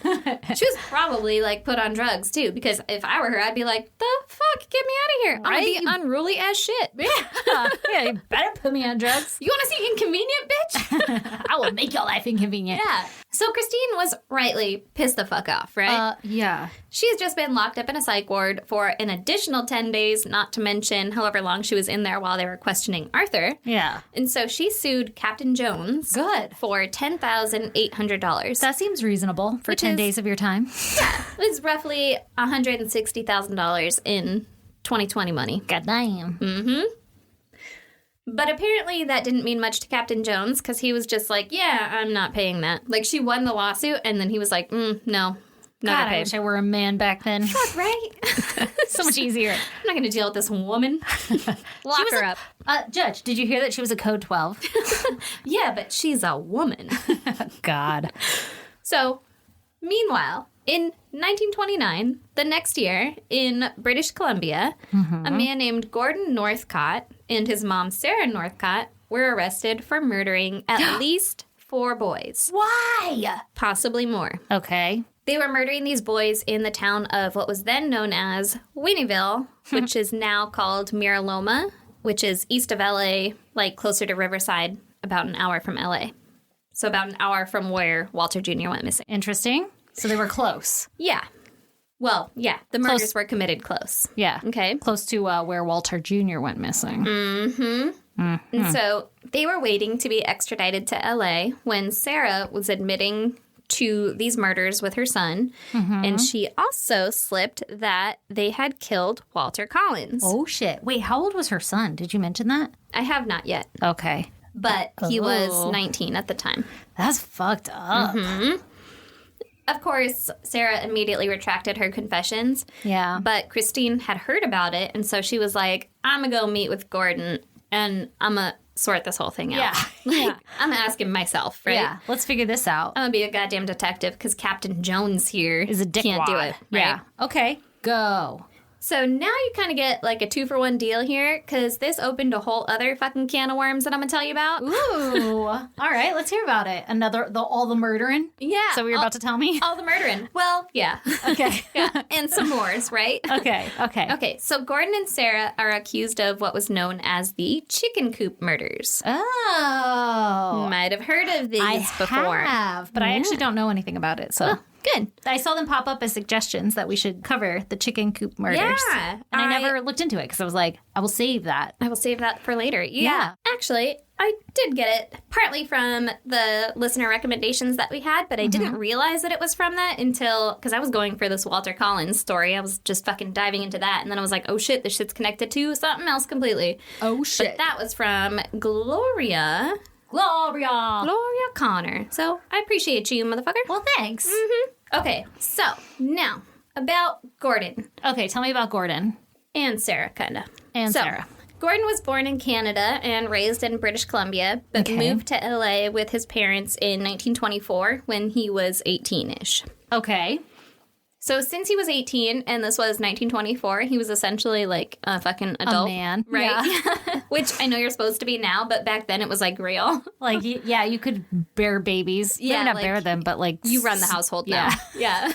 Speaker 1: She was probably like put on drugs too, because if I were her, I'd be like, the fuck, get me out of here. I'm gonna be unruly as shit.
Speaker 2: Yeah, you better put me on drugs.
Speaker 1: You wanna see inconvenient, bitch?
Speaker 2: I will make your life inconvenient.
Speaker 1: Yeah. So Christine was rightly pissed the fuck off, right?
Speaker 2: Yeah.
Speaker 1: She's just been locked up in a psych ward for an additional 10 days, not to mention however long she was in there while they were questioning Arthur.
Speaker 2: Yeah.
Speaker 1: And so she sued Captain Jones.
Speaker 2: Good.
Speaker 1: For $10,800.
Speaker 2: That seems reasonable for
Speaker 1: Which
Speaker 2: 10
Speaker 1: is-
Speaker 2: days of your time.
Speaker 1: It was roughly $160,000 in 2020 money.
Speaker 2: God damn.
Speaker 1: But apparently that didn't mean much to Captain Jones because he was just like, yeah, I'm not paying that. Like, she won the lawsuit, and then he was like, no, not
Speaker 2: God,
Speaker 1: gonna
Speaker 2: I
Speaker 1: pay.
Speaker 2: wish I were a man back then.
Speaker 1: Fuck, right?
Speaker 2: So much easier.
Speaker 1: I'm not going to deal with this woman. Lock
Speaker 2: was
Speaker 1: her
Speaker 2: a-
Speaker 1: up.
Speaker 2: Judge, did you hear that she was a code 12?
Speaker 1: Yeah, but she's a woman.
Speaker 2: God.
Speaker 1: So, meanwhile, in 1929, the next year, in British Columbia, a man named Gordon Northcott and his mom, Sarah Northcott, were arrested for murdering at least 4 boys,
Speaker 2: Why?
Speaker 1: possibly more.
Speaker 2: Okay.
Speaker 1: They were murdering these boys in the town of what was then known as Wienerville, which is now called Miraloma, which is east of LA, like closer to Riverside, about an hour from LA. So about an hour from where Walter Jr. went missing.
Speaker 2: Interesting. So they were close.
Speaker 1: Yeah. Well, yeah, the murders were committed close.
Speaker 2: Yeah.
Speaker 1: Okay.
Speaker 2: Close to where Walter Jr. went missing.
Speaker 1: And so they were waiting to be extradited to LA when Sarah was admitting to these murders with her son. And she also slipped that they had killed Walter Collins.
Speaker 2: Oh, shit. Wait, how old was her son? Did you mention that?
Speaker 1: I have not yet,
Speaker 2: Okay.
Speaker 1: but he was
Speaker 2: Oh.
Speaker 1: 19 at the time.
Speaker 2: That's fucked up.
Speaker 1: Of course, Sarah immediately retracted her confessions.
Speaker 2: Yeah.
Speaker 1: But Christine had heard about it, and so she was like, I'm going to go meet with Gordon, and I'm going to sort this whole thing out.
Speaker 2: Yeah.
Speaker 1: Like,
Speaker 2: Yeah.
Speaker 1: I'm going to ask him myself, right?
Speaker 2: Yeah. Let's figure this out.
Speaker 1: I'm going to be a goddamn detective because Captain Jones here
Speaker 2: Is a dickwad.
Speaker 1: can't do it. Right?
Speaker 2: Yeah. Okay. Go.
Speaker 1: So now you kind of get like a 2-for-1 deal here, because this opened a whole other fucking can of worms that I'm gonna tell you about.
Speaker 2: Ooh. All right, let's hear about it. All the murdering?
Speaker 1: Yeah.
Speaker 2: So you're about to tell me?
Speaker 1: All the murdering. Well, yeah.
Speaker 2: Okay.
Speaker 1: Yeah. And some mores, right?
Speaker 2: Okay.
Speaker 1: Okay, so Gordon and Sarah are accused of what was known as the chicken coop murders.
Speaker 2: Oh.
Speaker 1: Might have heard of these
Speaker 2: I
Speaker 1: before.
Speaker 2: have, but I actually don't know anything about it, so...
Speaker 1: Good.
Speaker 2: I saw them pop up as suggestions that we should cover the chicken coop murders.
Speaker 1: Yeah.
Speaker 2: And I never looked into it because I was like, I will save that.
Speaker 1: I will save that for later.
Speaker 2: Yeah.
Speaker 1: Actually, I did get it partly from the listener recommendations that we had, but I didn't realize that it was from that until, because I was going for this Walter Collins story. I was just fucking diving into that. And then I was like, oh shit, this shit's connected to something else completely.
Speaker 2: Oh,
Speaker 1: But that was from Gloria Connor. So I appreciate you, motherfucker.
Speaker 2: Well, thanks.
Speaker 1: Okay, so now about Gordon
Speaker 2: Okay, tell me about Gordon
Speaker 1: and Sarah, kind of.
Speaker 2: and
Speaker 1: So,
Speaker 2: Sarah.
Speaker 1: Gordon was born in Canada and raised in British Columbia, but
Speaker 2: Okay.
Speaker 1: moved to LA with his parents in 1924 when he was 18-ish.
Speaker 2: Okay.
Speaker 1: So since he was 18, and this was 1924, he was essentially like a fucking adult.
Speaker 2: A man.
Speaker 1: Right?
Speaker 2: Yeah.
Speaker 1: Which I know you're supposed to be now, but back then it was like real.
Speaker 2: Like, yeah, you could bear babies.
Speaker 1: Yeah,
Speaker 2: Maybe not
Speaker 1: like,
Speaker 2: bear them, but like...
Speaker 1: You run the household now. Yeah.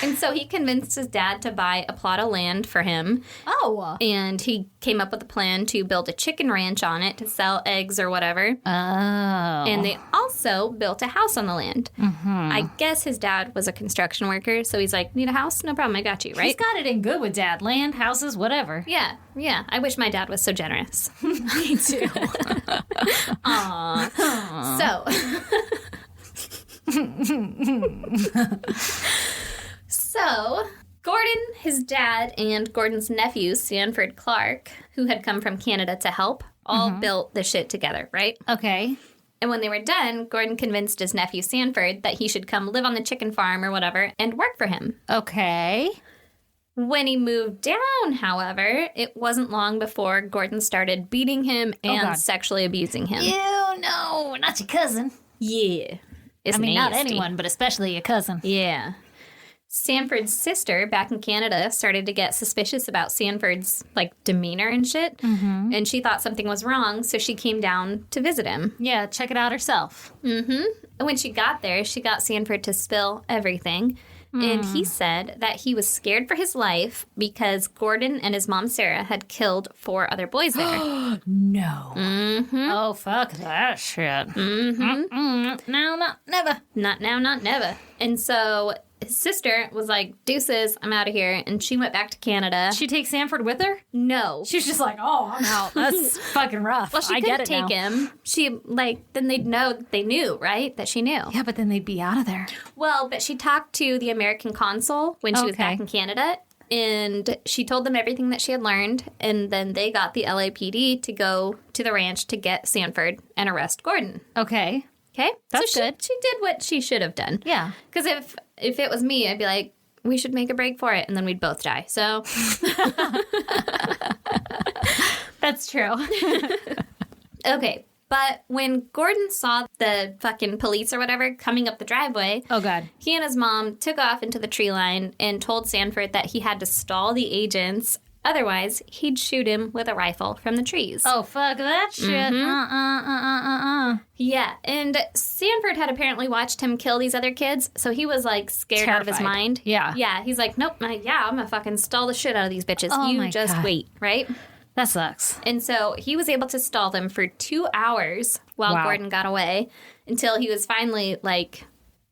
Speaker 1: And so he convinced his dad to buy a plot of land for him.
Speaker 2: Oh.
Speaker 1: And he came up with a plan to build a chicken ranch on it to sell eggs or whatever.
Speaker 2: Oh.
Speaker 1: And they also built a house on the land. I guess his dad was a construction worker, so he's like, need a house? No problem, I got you, right?
Speaker 2: He's got it in good with Dad. Land, houses, whatever.
Speaker 1: Yeah. I wish my dad was so generous.
Speaker 2: Me too.
Speaker 1: So, Gordon, his dad, and Gordon's nephew, Sanford Clark, who had come from Canada to help, all built the shit together, right?
Speaker 2: Okay.
Speaker 1: And when they were done, Gordon convinced his nephew Sanford that he should come live on the chicken farm or whatever and work for him.
Speaker 2: Okay.
Speaker 1: When he moved down, however, it wasn't long before Gordon started beating him and
Speaker 2: God.
Speaker 1: sexually abusing him.
Speaker 2: Ew, no, not your cousin.
Speaker 1: Yeah. It's
Speaker 2: I mean, not
Speaker 1: nasty.
Speaker 2: anyone, but especially your cousin.
Speaker 1: Yeah. Sanford's sister back in Canada started to get suspicious about Sanford's like demeanor and shit. And she thought something was wrong, so she came down to visit him.
Speaker 2: Yeah, check it out herself.
Speaker 1: And when she got there, she got Sanford to spill everything. And he said that he was scared for his life because Gordon and his mom Sarah had killed 4 other boys there.
Speaker 2: No. Oh, fuck that shit. No, not never.
Speaker 1: Not now, not never. And so his sister was like, deuces, I'm out of here. And she went back to Canada.
Speaker 2: She takes Sanford with her?
Speaker 1: No.
Speaker 2: She's just like, oh, I'm out. That's fucking rough.
Speaker 1: Well, she
Speaker 2: I
Speaker 1: couldn't
Speaker 2: get it
Speaker 1: take
Speaker 2: now.
Speaker 1: him. She, like, then they'd know they knew, right? That she knew.
Speaker 2: Yeah, but then they'd be out of there.
Speaker 1: Well, but she talked to the American consul when she was
Speaker 2: Okay.
Speaker 1: back in Canada. And she told them everything that she had learned. And then they got the LAPD to go to the ranch to get Sanford and arrest Gordon.
Speaker 2: Okay.
Speaker 1: Okay?
Speaker 2: That's
Speaker 1: so
Speaker 2: good.
Speaker 1: She did what she should have done.
Speaker 2: Yeah.
Speaker 1: Because if it was me, I'd be like, we should make a break for it. And then we'd both die. So...
Speaker 2: That's true.
Speaker 1: Okay, but when Gordon saw the fucking police or whatever coming up the driveway,
Speaker 2: Oh, God.
Speaker 1: he and his mom took off into the tree line and told Sanford that he had to stall the agents. Otherwise, he'd shoot him with a rifle from the trees.
Speaker 2: Oh, fuck that shit.
Speaker 1: Yeah, and Sanford had apparently watched him kill these other kids, so he was like scared out of his
Speaker 2: Terrified.
Speaker 1: mind.
Speaker 2: Yeah.
Speaker 1: Yeah, he's like, nope, I'm gonna fucking stall the shit out of these bitches.
Speaker 2: Oh
Speaker 1: you
Speaker 2: my
Speaker 1: just
Speaker 2: God.
Speaker 1: wait, right?
Speaker 2: That sucks.
Speaker 1: And so he was able to stall them for 2 hours while
Speaker 2: Wow.
Speaker 1: Gordon got away until he was finally like,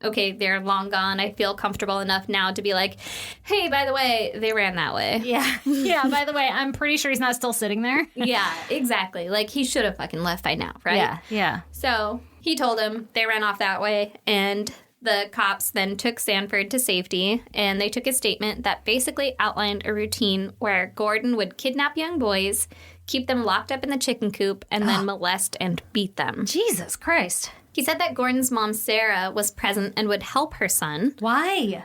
Speaker 1: okay, they're long gone. I feel comfortable enough now to be like, hey, by the way, they ran that way.
Speaker 2: Yeah. Yeah, by the way, I'm pretty sure he's not still sitting there.
Speaker 1: Yeah, exactly. Like he should have fucking left by now, right?
Speaker 2: Yeah. Yeah.
Speaker 1: So he told him they ran off that way, and the cops then took Sanford to safety, and they took a statement that basically outlined a routine where Gordon would kidnap young boys, keep them locked up in the chicken coop, and then molest and beat them.
Speaker 2: Jesus Christ.
Speaker 1: He said that Gordon's mom, Sarah, was present and would help her son.
Speaker 2: Why?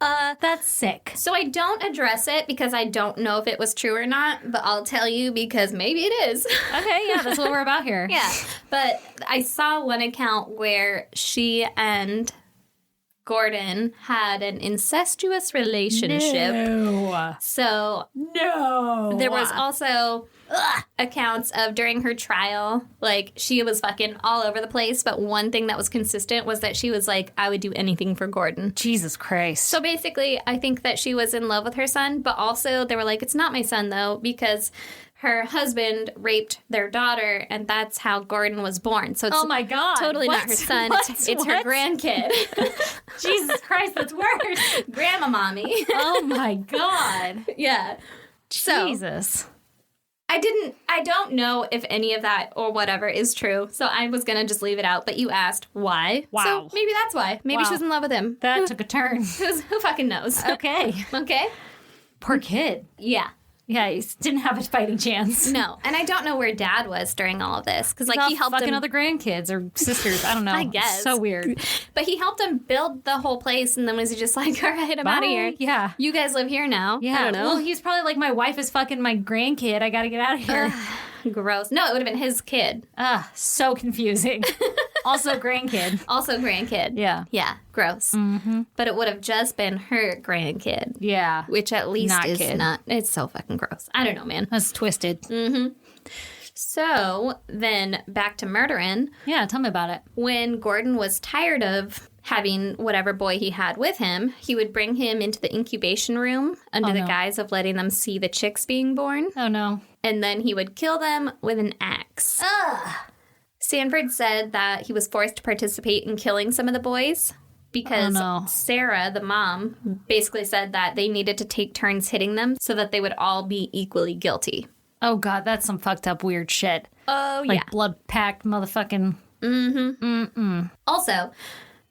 Speaker 2: That's sick.
Speaker 1: So I don't address it because I don't know if it was true or not, but I'll tell you because maybe it is.
Speaker 2: Okay, yeah, that's what we're about here.
Speaker 1: Yeah, but I saw one account where she and Gordon had an incestuous relationship.
Speaker 2: No.
Speaker 1: So
Speaker 2: No.
Speaker 1: there was also accounts of during her trial, like she was fucking all over the place. But one thing that was consistent was that she was like, I would do anything for Gordon.
Speaker 2: Jesus Christ.
Speaker 1: So basically, I think that she was in love with her son, but also they were like, it's not my son though, because her husband raped their daughter, and that's how Gordon was born. So it's
Speaker 2: oh my God.
Speaker 1: totally
Speaker 2: What?
Speaker 1: not her son.
Speaker 2: What?
Speaker 1: It's her
Speaker 2: What?
Speaker 1: grandkid.
Speaker 2: Jesus Christ, that's worse.
Speaker 1: Grandma mommy.
Speaker 2: Oh my God.
Speaker 1: Yeah. So
Speaker 2: Jesus.
Speaker 1: I don't know if any of that or whatever is true. So I was going to just leave it out. But you asked why.
Speaker 2: Wow.
Speaker 1: So maybe that's why. Maybe
Speaker 2: Wow.
Speaker 1: she was in love with him.
Speaker 2: That took a turn.
Speaker 1: Who fucking knows?
Speaker 2: Okay.
Speaker 1: Okay?
Speaker 2: Poor kid.
Speaker 1: Yeah.
Speaker 2: Yeah, he didn't have a fighting chance.
Speaker 1: No. And I don't know where dad was during all of this. Because, like,
Speaker 2: He's
Speaker 1: he
Speaker 2: off
Speaker 1: helped
Speaker 2: fucking
Speaker 1: him.
Speaker 2: other grandkids or sisters. I don't know.
Speaker 1: I guess.
Speaker 2: So weird.
Speaker 1: But he helped him build the whole place. And then was he just like, all right, I'm out of here.
Speaker 2: Yeah.
Speaker 1: You guys live here now.
Speaker 2: Yeah.
Speaker 1: I don't know.
Speaker 2: Well, he's probably like, my wife is fucking my grandkid. I got to get out of here.
Speaker 1: Gross. No, it would have been his kid.
Speaker 2: So confusing. Also grandkid.
Speaker 1: Also grandkid.
Speaker 2: Yeah.
Speaker 1: Yeah. Gross. Mm-hmm. But it would have just been her grandkid.
Speaker 2: Yeah.
Speaker 1: Which at least
Speaker 2: Not
Speaker 1: is
Speaker 2: kid.
Speaker 1: not. It's so fucking gross. I don't know, man.
Speaker 2: That's twisted.
Speaker 1: So then back to murdering.
Speaker 2: Yeah, tell me about it.
Speaker 1: When Gordon was tired of having whatever boy he had with him, he would bring him into the incubation room under the
Speaker 2: no.
Speaker 1: guise of letting them see the chicks being born.
Speaker 2: Oh, no.
Speaker 1: And then he would kill them with an axe. Sanford said that he was forced to participate in killing some of the boys because
Speaker 2: Oh, no.
Speaker 1: Sarah, the mom, basically said that they needed to take turns hitting them so that they would all be equally guilty.
Speaker 2: Oh, God, that's some fucked up weird shit.
Speaker 1: Oh,
Speaker 2: Like
Speaker 1: yeah.
Speaker 2: blood-packed motherfucking...
Speaker 1: Also,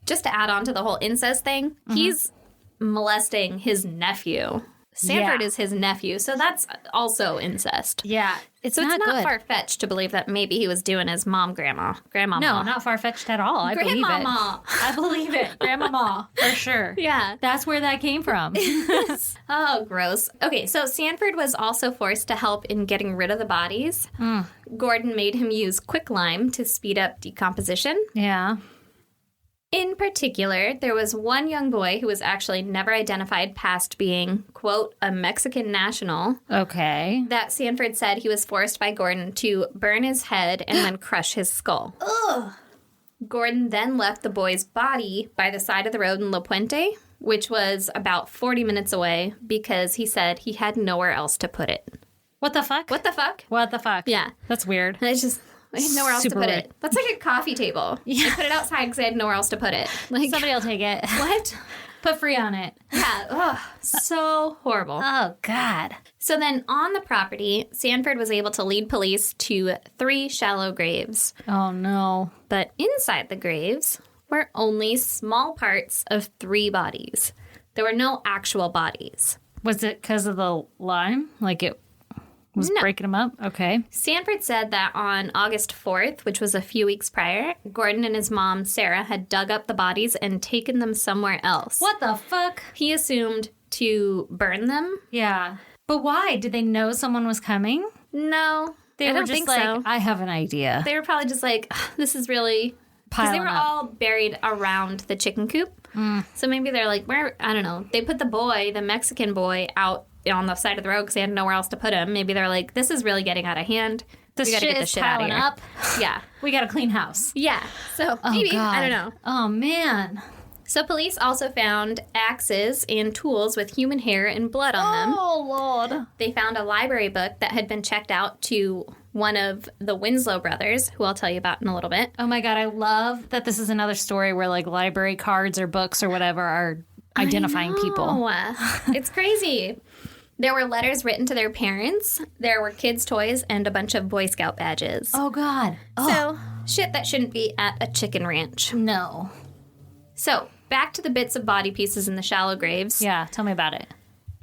Speaker 1: just to add on to the whole incest thing, he's molesting his nephew. Sanford
Speaker 2: Yeah.
Speaker 1: is his nephew, so that's also incest.
Speaker 2: Yeah, it's
Speaker 1: So
Speaker 2: not
Speaker 1: it's not
Speaker 2: good.
Speaker 1: far-fetched to believe that maybe he was doing his grandma.
Speaker 2: No, not far-fetched at all. I believe it.
Speaker 1: Grandmama.
Speaker 2: I believe it. Grandmama, for sure.
Speaker 1: Yeah.
Speaker 2: That's where that came from.
Speaker 1: Oh, gross. Okay, so Sanford was also forced to help in getting rid of the bodies. Gordon made him use quicklime to speed up decomposition.
Speaker 2: Yeah.
Speaker 1: In particular, there was one young boy who was actually never identified past being, quote, a Mexican national,
Speaker 2: Okay.
Speaker 1: that Sanford said he was forced by Gordon to burn his head and then crush his skull. Gordon then left the boy's body by the side of the road in La Puente, which was about 40 minutes away, because he said he had nowhere else to put it.
Speaker 2: What the fuck?
Speaker 1: What the fuck?
Speaker 2: What the fuck?
Speaker 1: Yeah.
Speaker 2: That's weird.
Speaker 1: I just... I had nowhere else
Speaker 2: Super
Speaker 1: to put
Speaker 2: weird.
Speaker 1: it. That's like a coffee table. I put it outside because I had nowhere else to put it. Like,
Speaker 2: Somebody will take it.
Speaker 1: what?
Speaker 2: Put free on it.
Speaker 1: Yeah. Ugh, so horrible.
Speaker 2: Oh, God.
Speaker 1: So then on the property, Sanford was able to lead police to 3 shallow graves.
Speaker 2: Oh, no.
Speaker 1: But inside the graves were only small parts of 3 bodies. There were no actual bodies.
Speaker 2: Was it because of the lime? Like it was
Speaker 1: No.
Speaker 2: breaking them up? Okay.
Speaker 1: Sanford said that on August 4th, which was a few weeks prior, Gordon and his mom, Sarah, had dug up the bodies and taken them somewhere else.
Speaker 2: What the fuck?
Speaker 1: He assumed to burn them.
Speaker 2: Yeah. But why? Did they know someone was coming?
Speaker 1: No,
Speaker 2: They
Speaker 1: I
Speaker 2: were
Speaker 1: don't
Speaker 2: just
Speaker 1: think
Speaker 2: like,
Speaker 1: so.
Speaker 2: I have an idea.
Speaker 1: They were probably just like, "Ugh, this is really... Because they
Speaker 2: Piling
Speaker 1: were
Speaker 2: up.
Speaker 1: all buried around the chicken coop. So maybe they're like, where, I don't know. They put the boy, the Mexican boy, out on the side of the road because they had nowhere else to put him. Maybe they're like, this is really getting out of hand.
Speaker 2: This
Speaker 1: we gotta
Speaker 2: shit
Speaker 1: get
Speaker 2: is
Speaker 1: this shit out of
Speaker 2: piling
Speaker 1: here.
Speaker 2: up.
Speaker 1: Yeah.
Speaker 2: We got a clean house.
Speaker 1: Yeah. So
Speaker 2: Oh,
Speaker 1: maybe,
Speaker 2: God.
Speaker 1: I don't know.
Speaker 2: Oh, man.
Speaker 1: So police also found axes and tools with human hair and blood on them.
Speaker 2: Oh, Lord.
Speaker 1: They found a library book that had been checked out to one of the Winslow brothers, who I'll tell you about in a little bit.
Speaker 2: Oh, my God. I love that this is another story where, like, library cards or books or whatever are identifying people.
Speaker 1: Oh, it's crazy. There were letters written to their parents. There were kids' toys and a bunch of Boy Scout badges.
Speaker 2: Oh, God.
Speaker 1: So, shit that shouldn't be at a chicken ranch.
Speaker 2: No.
Speaker 1: So, back to the bits of body pieces in the shallow graves.
Speaker 2: Yeah, tell me about it.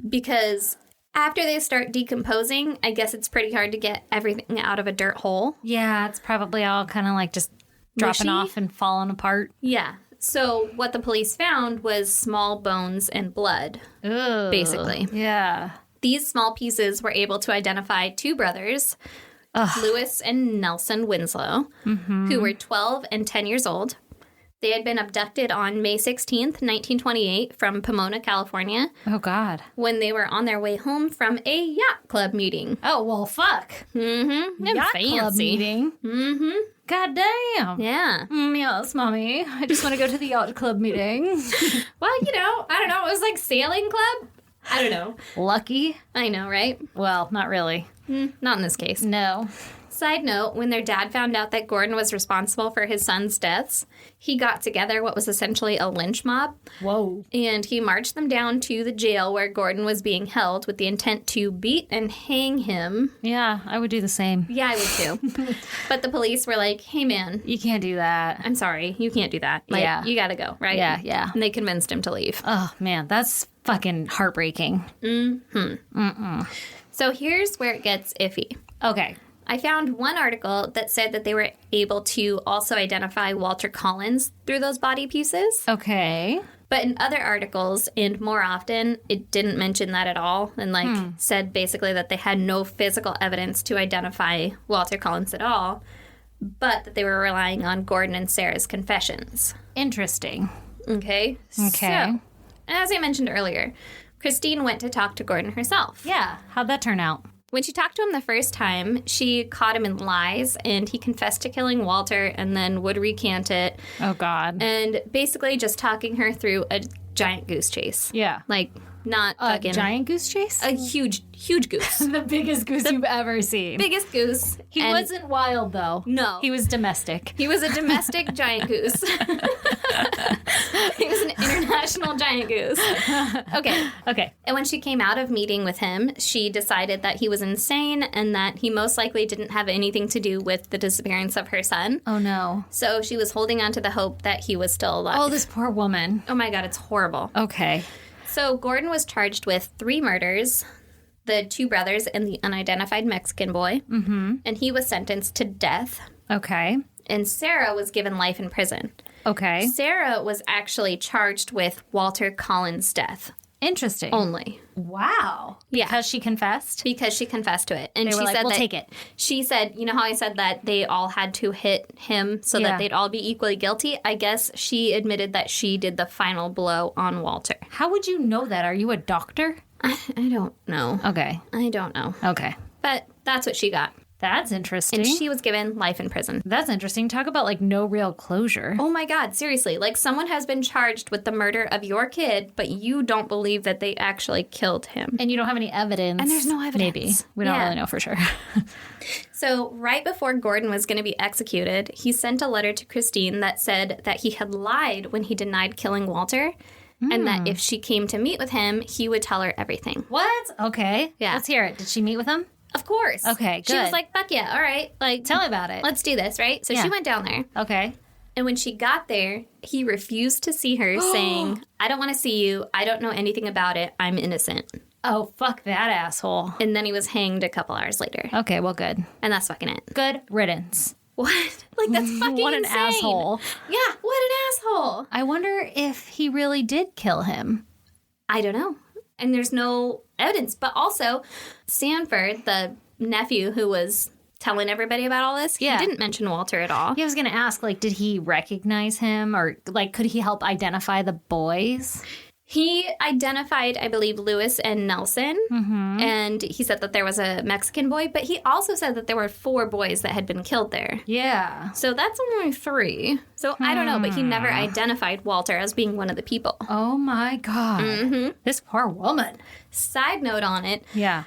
Speaker 1: Because after they start decomposing, I guess it's pretty hard to get everything out of a dirt hole.
Speaker 2: Yeah, it's probably all kind of like just dropping
Speaker 1: Mushy?
Speaker 2: off and falling apart.
Speaker 1: Yeah. So, what the police found was small bones and blood,
Speaker 2: Ugh.
Speaker 1: basically.
Speaker 2: Yeah.
Speaker 1: These small pieces were able to identify 2 brothers, Lewis and Nelson Winslow, who were 12 and 10 years old. They had been abducted on May 16th, 1928, from Pomona, California,
Speaker 2: Oh, God.
Speaker 1: when they were on their way home from a yacht club meeting.
Speaker 2: Oh, well, fuck.
Speaker 1: Mm-hmm.
Speaker 2: Yacht club meeting.
Speaker 1: Mm-hmm.
Speaker 2: God damn.
Speaker 1: Yeah.
Speaker 2: Yes, Mommy. I just want to go to the yacht club meeting.
Speaker 1: Well, I don't know. It was like sailing club. I don't know.
Speaker 2: Lucky?
Speaker 1: I know, right?
Speaker 2: Well, not really.
Speaker 1: Not in this case.
Speaker 2: No.
Speaker 1: Side note, when their dad found out that Gordon was responsible for his son's deaths, he got together what was essentially a lynch mob,
Speaker 2: Whoa.
Speaker 1: and he marched them down to the jail where Gordon was being held with the intent to beat and hang him.
Speaker 2: Yeah, I would do the same.
Speaker 1: Yeah, I would too. But the police were like, hey man,
Speaker 2: You can't do that.
Speaker 1: I'm sorry, you can't do that. Like,
Speaker 2: Yeah.
Speaker 1: you gotta go, right?
Speaker 2: Yeah, yeah.
Speaker 1: And they convinced him to leave.
Speaker 2: Oh, man, that's fucking heartbreaking.
Speaker 1: So here's where it gets iffy.
Speaker 2: Okay.
Speaker 1: I found one article that said that they were able to also identify Walter Collins through those body pieces.
Speaker 2: Okay.
Speaker 1: But in other articles, and more often, it didn't mention that at all. And said basically that they had no physical evidence to identify Walter Collins at all, but that they were relying on Gordon and Sarah's confessions.
Speaker 2: Interesting.
Speaker 1: Okay?
Speaker 2: Okay.
Speaker 1: So, as I mentioned earlier, Christine went to talk to Gordon herself.
Speaker 2: Yeah. How'd that turn out?
Speaker 1: When she talked to him the first time, she caught him in lies, and he confessed to killing Walter and then would recant it.
Speaker 2: Oh, God.
Speaker 1: And basically just talking her through a giant goose chase.
Speaker 2: Yeah.
Speaker 1: Like, not
Speaker 2: A
Speaker 1: fucking...
Speaker 2: giant goose chase?
Speaker 1: A huge goose.
Speaker 2: The biggest goose you've ever seen.
Speaker 1: Biggest goose.
Speaker 2: He
Speaker 1: And
Speaker 2: wasn't wild, though.
Speaker 1: No.
Speaker 2: He was domestic.
Speaker 1: He was a domestic giant goose. He was an international giant goose. Okay.
Speaker 2: Okay.
Speaker 1: And when she came out of meeting with him, she decided that he was insane and that he most likely didn't have anything to do with the disappearance of her son.
Speaker 2: Oh, no.
Speaker 1: So she was holding on to the hope that he was still alive.
Speaker 2: Oh, this poor woman.
Speaker 1: Oh my God, it's horrible.
Speaker 2: Okay.
Speaker 1: So Gordon was charged with 3 murders, the 2 brothers and the unidentified Mexican boy. Mm-hmm. And he was sentenced to death.
Speaker 2: Okay.
Speaker 1: And Sarah was given life in prison.
Speaker 2: Okay.
Speaker 1: Sarah was actually charged with Walter Collins' death
Speaker 2: Interesting.
Speaker 1: only.
Speaker 2: Wow.
Speaker 1: Yeah.
Speaker 2: Because she confessed?
Speaker 1: Because she confessed to it. And
Speaker 2: They
Speaker 1: she
Speaker 2: were like,
Speaker 1: said
Speaker 2: "We'll
Speaker 1: that
Speaker 2: take it."
Speaker 1: She said, you know how I said that they all had to hit him so
Speaker 2: Yeah.
Speaker 1: that they'd all be equally guilty? I guess she admitted that she did the final blow on Walter.
Speaker 2: How would you know that? Are you a doctor?
Speaker 1: I don't know.
Speaker 2: Okay.
Speaker 1: I don't know.
Speaker 2: Okay.
Speaker 1: But that's what she got.
Speaker 2: That's interesting.
Speaker 1: And she was given life in prison.
Speaker 2: That's interesting. Talk about like no real closure.
Speaker 1: Oh my God, seriously. Like someone has been charged with the murder of your kid, but you don't believe that they actually killed him.
Speaker 2: And you don't have any evidence.
Speaker 1: And there's no evidence.
Speaker 2: Maybe. We don't
Speaker 1: Yeah.
Speaker 2: really know for sure.
Speaker 1: So, right before Gordon was going to be executed, he sent a letter to Christine that said that he had lied when he denied killing Walter, and that if she came to meet with him, he would tell her everything.
Speaker 2: What? Okay.
Speaker 1: Yeah.
Speaker 2: Let's hear it. Did she meet with him?
Speaker 1: Of course.
Speaker 2: Okay,
Speaker 1: She was
Speaker 2: good.
Speaker 1: like, fuck yeah, all right. Like,
Speaker 2: Tell me about it.
Speaker 1: let's do this, right? So
Speaker 2: Yeah.
Speaker 1: she went down there.
Speaker 2: Okay.
Speaker 1: And when she got there, he refused to see her, saying, I don't want to see you. I don't know anything about it. I'm innocent.
Speaker 2: Oh, fuck that asshole.
Speaker 1: And then he was hanged a couple hours later.
Speaker 2: Okay, well, good.
Speaker 1: And that's fucking it.
Speaker 2: Good riddance.
Speaker 1: What? Like, that's fucking
Speaker 2: What an
Speaker 1: insane.
Speaker 2: asshole.
Speaker 1: Yeah, what an asshole.
Speaker 2: I wonder if he really did kill him.
Speaker 1: I don't know. And there's no evidence. But also, Sanford, the nephew who was telling everybody about all this,
Speaker 2: Yeah.
Speaker 1: he didn't mention Walter at all.
Speaker 2: Yeah, I was going to ask, like, did he recognize him or, like, could he help identify the boys?
Speaker 1: He identified, I believe, Lewis and Nelson, and he said that there was a Mexican boy, but he also said that there were 4 boys that had been killed there.
Speaker 2: Yeah.
Speaker 1: So that's only 3. So I don't know, but he never identified Walter as being one of the people.
Speaker 2: Oh, my God. This poor woman.
Speaker 1: Side note on it,
Speaker 2: Yeah.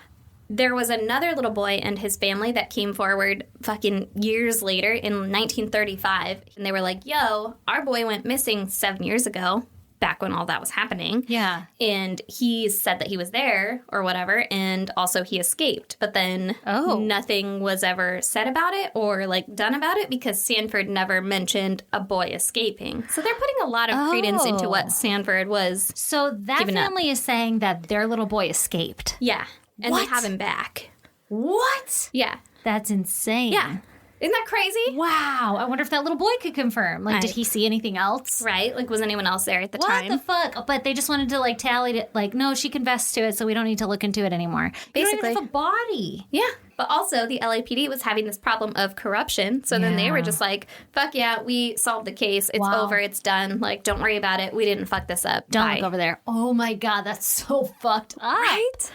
Speaker 1: there was another little boy and his family that came forward fucking years later in 1935, and they were like, yo, our boy went missing 7 years ago, back when all that was happening.
Speaker 2: Yeah.
Speaker 1: And he said that he was there or whatever, and also he escaped. But then nothing was ever said about it or like done about it because Sanford never mentioned a boy escaping. So they're putting a lot of credence into what Sanford was.
Speaker 2: So that
Speaker 1: Given up.
Speaker 2: family is saying that their little boy escaped.
Speaker 1: Yeah. And
Speaker 2: What?
Speaker 1: they have him back.
Speaker 2: What?
Speaker 1: Yeah.
Speaker 2: That's insane.
Speaker 1: Yeah. Isn't that crazy?
Speaker 2: Wow. I wonder if that little boy could confirm. Like, did he see anything else?
Speaker 1: Right? Like, was anyone else there at the time?
Speaker 2: What the fuck? But they just wanted to, like, tally it. Like, no, she confessed to it, so we don't need to look into it anymore.
Speaker 1: Basically.
Speaker 2: You don't even have a body.
Speaker 1: Yeah. But also, the LAPD was having this problem of corruption. So then they were just like, fuck yeah, we solved the case. It's over. It's done. Like, don't worry about it. We didn't fuck this up.
Speaker 2: Don't look over there. Oh, my God. That's so fucked up.
Speaker 1: Right?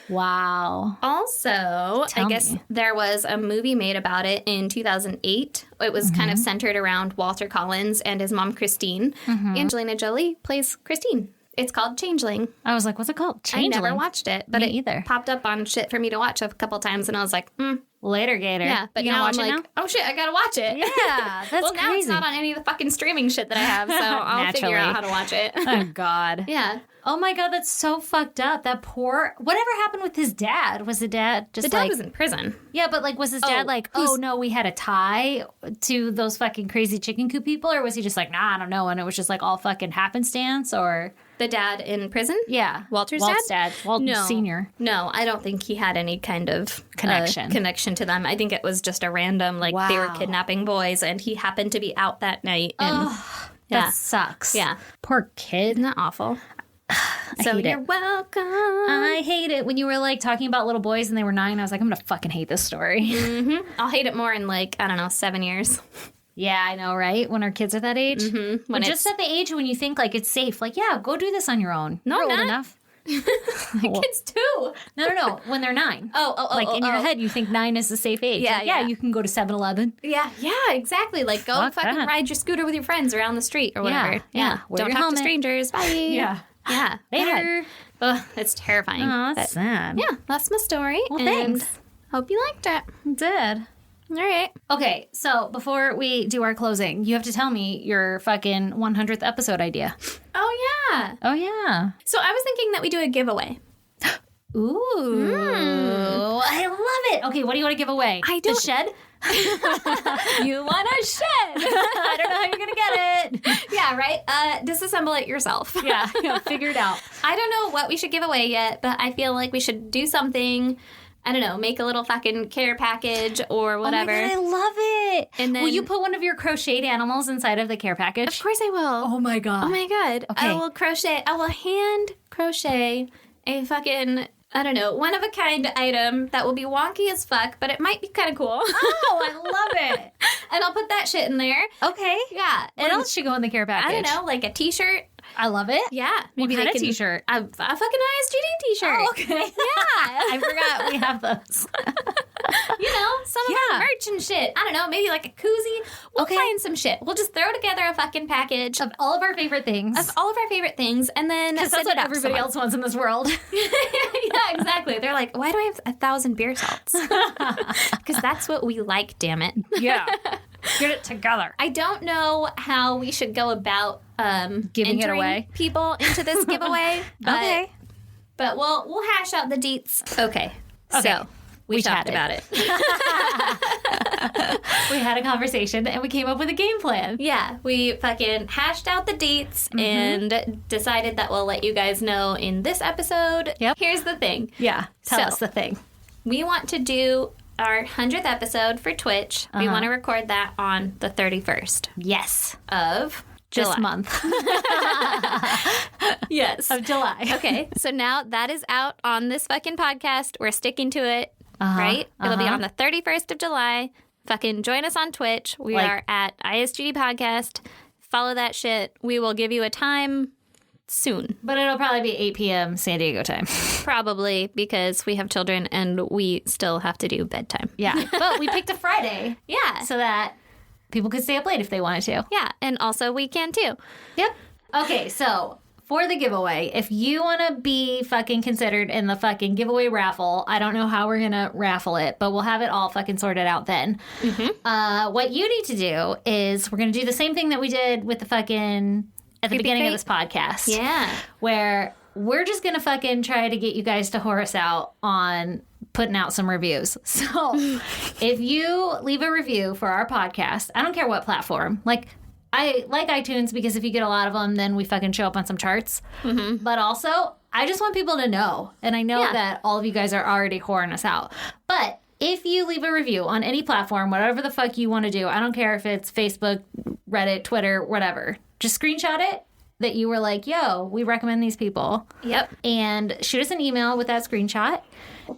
Speaker 2: Wow.
Speaker 1: Also, I guess there was a movie made about it in 2008. It was kind of centered around Walter Collins and his mom, Christine. Angelina Jolie plays Christine. It's called Changeling.
Speaker 2: I was like, what's it called? Changeling?
Speaker 1: I never watched it, but
Speaker 2: Me
Speaker 1: it
Speaker 2: either.
Speaker 1: popped up on shit for me to watch a couple times, and I was like,
Speaker 2: Later, Gator.
Speaker 1: yeah. But
Speaker 2: you
Speaker 1: now
Speaker 2: watch
Speaker 1: I'm
Speaker 2: it
Speaker 1: like, oh shit, I gotta watch it.
Speaker 2: Yeah, that's
Speaker 1: well, now
Speaker 2: crazy.
Speaker 1: it's not on any of the fucking streaming shit that I have, so I'll figure
Speaker 2: Naturally.
Speaker 1: out how to watch it.
Speaker 2: Oh, God.
Speaker 1: Yeah.
Speaker 2: Oh, my God, that's so fucked up. That poor... Whatever happened with his dad? Was the dad just
Speaker 1: The dad
Speaker 2: like...
Speaker 1: was in prison.
Speaker 2: Yeah, but, like, was his dad like, oh, no, we had a tie to those fucking crazy chicken coop people? Or was he just like, nah, I don't know, and it was just, like, all fucking happenstance? Or...
Speaker 1: The dad in prison?
Speaker 2: Yeah.
Speaker 1: Walt's
Speaker 2: dad? Walt Sr.
Speaker 1: No, I don't think he had any kind of
Speaker 2: Connection
Speaker 1: to them. I think it was just a random, like, they were kidnapping boys, and he happened to be out that night. And,
Speaker 2: That sucks.
Speaker 1: Yeah.
Speaker 2: Poor kid.
Speaker 1: Isn't that awful? So
Speaker 2: hate
Speaker 1: you're
Speaker 2: it.
Speaker 1: welcome.
Speaker 2: I hate it. When you were, like, talking about little boys and they were 9, I was like, I'm going to fucking hate this story.
Speaker 1: I'll hate it more in, like, I don't know, 7 years.
Speaker 2: Yeah, I know, right? When our kids are that age.
Speaker 1: When
Speaker 2: We're
Speaker 1: it's
Speaker 2: just at the age when you think, like, it's safe. Like, yeah, go do this on your own.
Speaker 1: No,
Speaker 2: You're old
Speaker 1: not.
Speaker 2: enough.
Speaker 1: kids too.
Speaker 2: No. When they're 9. Like, in your head, you think 9 is the safe age.
Speaker 1: Yeah,
Speaker 2: Like,
Speaker 1: yeah.
Speaker 2: you can go to 7-Eleven.
Speaker 1: Yeah, exactly. Like, go
Speaker 2: Fuck
Speaker 1: fucking
Speaker 2: that.
Speaker 1: ride your scooter with your friends around the street or whatever.
Speaker 2: yeah. Wear
Speaker 1: Don't
Speaker 2: your
Speaker 1: talk
Speaker 2: helmet.
Speaker 1: to strangers. Bye.
Speaker 2: Yeah.
Speaker 1: Yeah.
Speaker 2: Later.
Speaker 1: Ugh, it's terrifying.
Speaker 2: Oh, that's sad.
Speaker 1: Yeah, that's my story.
Speaker 2: Well,
Speaker 1: and
Speaker 2: thanks.
Speaker 1: Hope you liked it.
Speaker 2: It did.
Speaker 1: All right.
Speaker 2: Okay, so before we do our closing, you have to tell me your fucking 100th episode idea.
Speaker 1: Oh, yeah.
Speaker 2: Oh, yeah.
Speaker 1: So I was thinking that we do a giveaway.
Speaker 2: Ooh. I love it. Okay, what do you want to give away?
Speaker 1: I
Speaker 2: The
Speaker 1: don't-
Speaker 2: shed?
Speaker 1: You want a shed?
Speaker 2: I don't know how you're going to get it.
Speaker 1: Yeah, right? Disassemble it yourself.
Speaker 2: Yeah, figure it out.
Speaker 1: I don't know what we should give away yet, but I feel like we should do something. I don't know, make a little fucking care package or whatever.
Speaker 2: Oh my God, I love it.
Speaker 1: And then-
Speaker 2: will you put one of your crocheted animals inside of the care package?
Speaker 1: Of course I will.
Speaker 2: Oh my God.
Speaker 1: Oh my God.
Speaker 2: Okay.
Speaker 1: I will hand crochet a fucking, I don't know, one of a kind item that will be wonky as fuck, but it might be kind of cool.
Speaker 2: Oh, I love it.
Speaker 1: And I'll put that shit in there.
Speaker 2: Okay.
Speaker 1: Yeah.
Speaker 2: What else should go in the care package?
Speaker 1: I don't know, like a t-shirt.
Speaker 2: I love it.
Speaker 1: Yeah.
Speaker 2: What
Speaker 1: Maybe
Speaker 2: kind
Speaker 1: they
Speaker 2: of
Speaker 1: can-
Speaker 2: t-shirt?
Speaker 1: A fucking ISGD t-shirt.
Speaker 2: Oh, okay.
Speaker 1: Yeah.
Speaker 2: I forgot we have those.
Speaker 1: You know, some of
Speaker 2: Yeah.
Speaker 1: our merch and shit. I don't know, maybe like a koozie. We'll
Speaker 2: Okay.
Speaker 1: find some shit. We'll just throw together a fucking package
Speaker 2: Of all of our favorite things.
Speaker 1: of all of our favorite things, and then
Speaker 2: Because
Speaker 1: send
Speaker 2: that's what
Speaker 1: it out to
Speaker 2: everybody
Speaker 1: someone.
Speaker 2: else wants in this world.
Speaker 1: Yeah, exactly. They're like, why do I have 1,000 beer salts? Because that's what we like, damn it.
Speaker 2: Yeah. Get it together.
Speaker 1: I don't know how we should go about
Speaker 2: Giving it
Speaker 1: entering
Speaker 2: away.
Speaker 1: people into this giveaway. But,
Speaker 2: Okay.
Speaker 1: But we'll hash out the deets. Okay.
Speaker 2: Okay.
Speaker 1: So we talked
Speaker 2: chatted.
Speaker 1: about it.
Speaker 2: We had a conversation and we came up with a game plan.
Speaker 1: Yeah, we fucking hashed out the dates and decided that we'll let you guys know in this episode.
Speaker 2: Yep.
Speaker 1: Here's the thing.
Speaker 2: Yeah. Tell
Speaker 1: So-
Speaker 2: us the thing.
Speaker 1: We want to do our 100th episode for Twitch. We want to record that on the 31st
Speaker 2: Yes.
Speaker 1: of
Speaker 2: This
Speaker 1: July.
Speaker 2: month
Speaker 1: Yes.
Speaker 2: of July.
Speaker 1: Okay, so now that is out on this fucking podcast. We're sticking to it, right? It'll be on the 31st of July. Fucking join us on Twitch. We
Speaker 2: Like-
Speaker 1: are at ISGD Podcast. Follow that shit. We will give you a time soon,
Speaker 2: But it'll probably be 8 p.m. San Diego time.
Speaker 1: probably, because we have children and we still have to do bedtime.
Speaker 2: Yeah. But we picked a Friday
Speaker 1: Yeah.
Speaker 2: so that people could stay up late if they wanted to.
Speaker 1: Yeah, and also we can too.
Speaker 2: Yep. Okay, so for the giveaway, if you want to be fucking considered in the fucking giveaway raffle, I don't know how we're going to raffle it, but we'll have it all fucking sorted out then. What you need to do is we're going to do the same thing that we did with the fucking at the
Speaker 1: Creepy
Speaker 2: beginning of
Speaker 1: crate?
Speaker 2: this podcast.
Speaker 1: Yeah.
Speaker 2: Where we're just going to fucking try to get you guys to whore us out on putting out some reviews. So if you leave a review for our podcast, I don't care what platform, like I like iTunes because if you get a lot of them, then we fucking show up on some charts. But also, I just want people to know. And I know
Speaker 1: Yeah.
Speaker 2: that all of you guys are already whoring us out. But if you leave a review on any platform, whatever the fuck you want to do, I don't care if it's Facebook, Reddit, Twitter, whatever, just screenshot it that you were like, yo, we recommend these people.
Speaker 1: Yep.
Speaker 2: And shoot us an email with that screenshot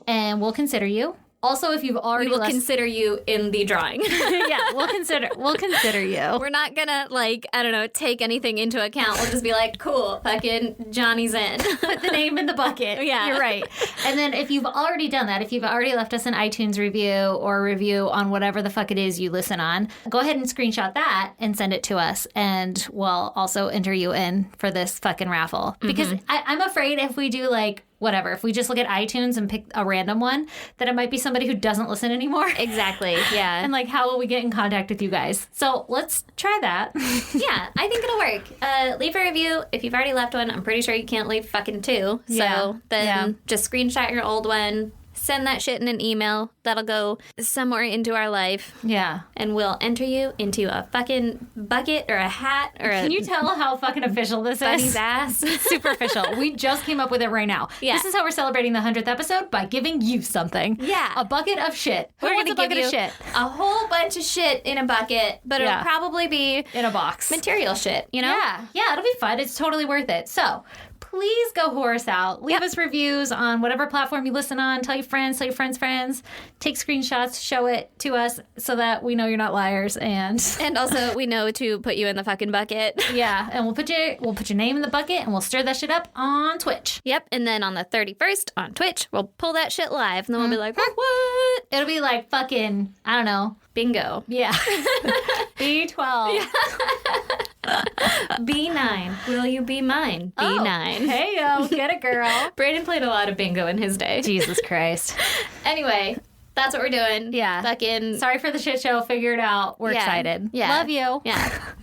Speaker 2: and we'll consider you. Also, if you've already
Speaker 1: We will consider you in the drawing.
Speaker 2: yeah, we'll consider you.
Speaker 1: We're not gonna, take anything into account. We'll just be like, cool, fucking Johnny's in.
Speaker 2: Put the name in the bucket.
Speaker 1: Yeah.
Speaker 2: You're right. And then if you've already done that, if you've already left us an iTunes review or a review on whatever the fuck it is you listen on, go ahead and screenshot that and send it to us. And we'll also enter you in for this fucking raffle. Because I'm afraid if we do whatever, if we just look at iTunes and pick a random one, that it might be somebody who doesn't listen anymore.
Speaker 1: Exactly, yeah.
Speaker 2: And how will we get in contact with you guys? So let's try that.
Speaker 1: Yeah, I think it'll work. Leave a review. If you've already left one, I'm pretty sure you can't leave fucking two. So then just screenshot your old one, send that shit in an email. That'll go somewhere into our life.
Speaker 2: Yeah.
Speaker 1: And we'll enter you into a fucking bucket or a hat or
Speaker 2: Can you tell how fucking official this
Speaker 1: bunny's
Speaker 2: is?
Speaker 1: ass.
Speaker 2: Super official. We just came up with it right now.
Speaker 1: Yeah.
Speaker 2: This is how we're celebrating the 100th episode, by giving you something.
Speaker 1: Yeah.
Speaker 2: A bucket of shit. Who
Speaker 1: We're
Speaker 2: wants
Speaker 1: gonna
Speaker 2: a bucket
Speaker 1: give
Speaker 2: of
Speaker 1: you
Speaker 2: shit?
Speaker 1: a whole bunch of shit in a bucket, but
Speaker 2: Yeah.
Speaker 1: it'll probably be
Speaker 2: In a box.
Speaker 1: material shit, you know?
Speaker 2: Yeah, it'll be fun. It's totally worth it. So please go whore us out. Leave us reviews on whatever platform you listen on. Tell your friends, friends. Take screenshots, show it to us so that we know you're not liars. And
Speaker 1: Also, we know to put you in the fucking bucket.
Speaker 2: yeah, and we'll put your name in the bucket and we'll stir that shit up on Twitch.
Speaker 1: Yep, and then on the 31st on Twitch, we'll pull that shit live, and then we'll be like, what?
Speaker 2: It'll be like fucking, I don't know.
Speaker 1: Bingo.
Speaker 2: Yeah. B12.
Speaker 1: B9. Will you be mine? B9.
Speaker 2: Hey, yo, get it, girl.
Speaker 1: Brandon played a lot of bingo in his day.
Speaker 2: Jesus Christ.
Speaker 1: Anyway, that's what we're doing.
Speaker 2: Yeah.
Speaker 1: Fucking.
Speaker 2: Sorry for the shit show. Figure it out. We're excited.
Speaker 1: Yeah.
Speaker 2: Love you.
Speaker 1: Yeah.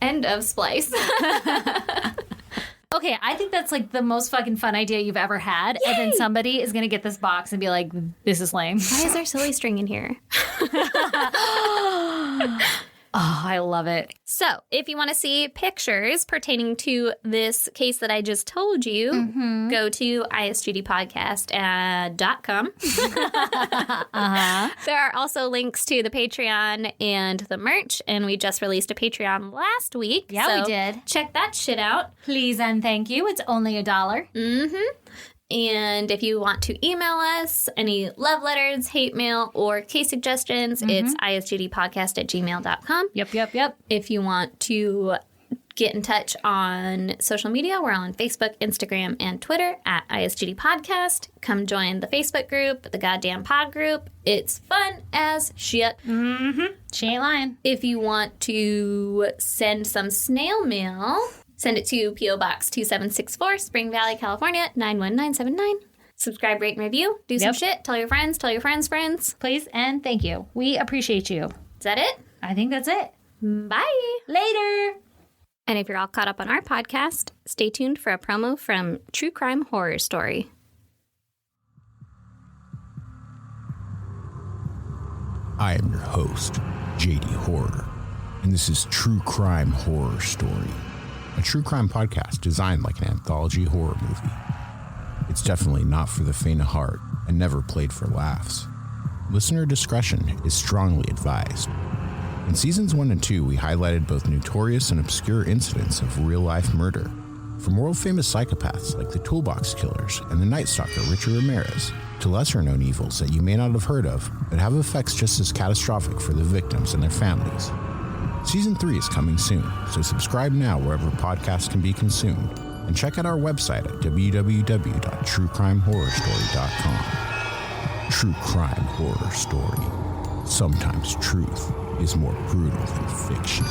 Speaker 1: End of splice.
Speaker 2: Okay, I think that's the most fucking fun idea you've ever had.
Speaker 1: Yay!
Speaker 2: And then somebody is going to get this box and be like, this is lame.
Speaker 1: Why is there silly string in here?
Speaker 2: Oh, I love it.
Speaker 1: So, if you want to see pictures pertaining to this case that I just told you, go to isgdpodcast.com. There are also links to the Patreon and the merch, and we just released a Patreon last week.
Speaker 2: Yeah,
Speaker 1: so
Speaker 2: we did.
Speaker 1: Check that shit out.
Speaker 2: Please and thank you. It's only $1.
Speaker 1: And if you want to email us any love letters, hate mail, or case suggestions, it's isgdpodcast@gmail.com.
Speaker 2: Yep.
Speaker 1: If you want to get in touch on social media, we're on Facebook, Instagram, and Twitter at ISGD Podcast. Come join the Facebook group, the goddamn pod group. It's fun as shit.
Speaker 2: She ain't lying.
Speaker 1: If you want to send some snail mail, send it to P.O. Box 2764, Spring Valley, California, 91979. Subscribe, rate, and review. Do some shit. Tell your friends. Tell your friends' friends.
Speaker 2: Please and thank you. We appreciate you.
Speaker 1: Is that it?
Speaker 2: I think that's it.
Speaker 1: Bye.
Speaker 2: Later.
Speaker 1: And if you're all caught up on our podcast, stay tuned for a promo from True Crime Horror Story.
Speaker 4: I am your host, JD Horror, and this is True Crime Horror Story, a true crime podcast designed like an anthology horror movie. It's definitely not for the faint of heart and never played for laughs. Listener discretion is strongly advised. In seasons 1 and 2, we highlighted both notorious and obscure incidents of real-life murder, from world-famous psychopaths like the Toolbox Killers and the Night Stalker Richard Ramirez, to lesser-known evils that you may not have heard of, but have effects just as catastrophic for the victims and their families. Season 3 is coming soon, so subscribe now wherever podcasts can be consumed, and check out our website at www.truecrimehorrorstory.com. True Crime Horror Story. Sometimes truth is more brutal than fiction.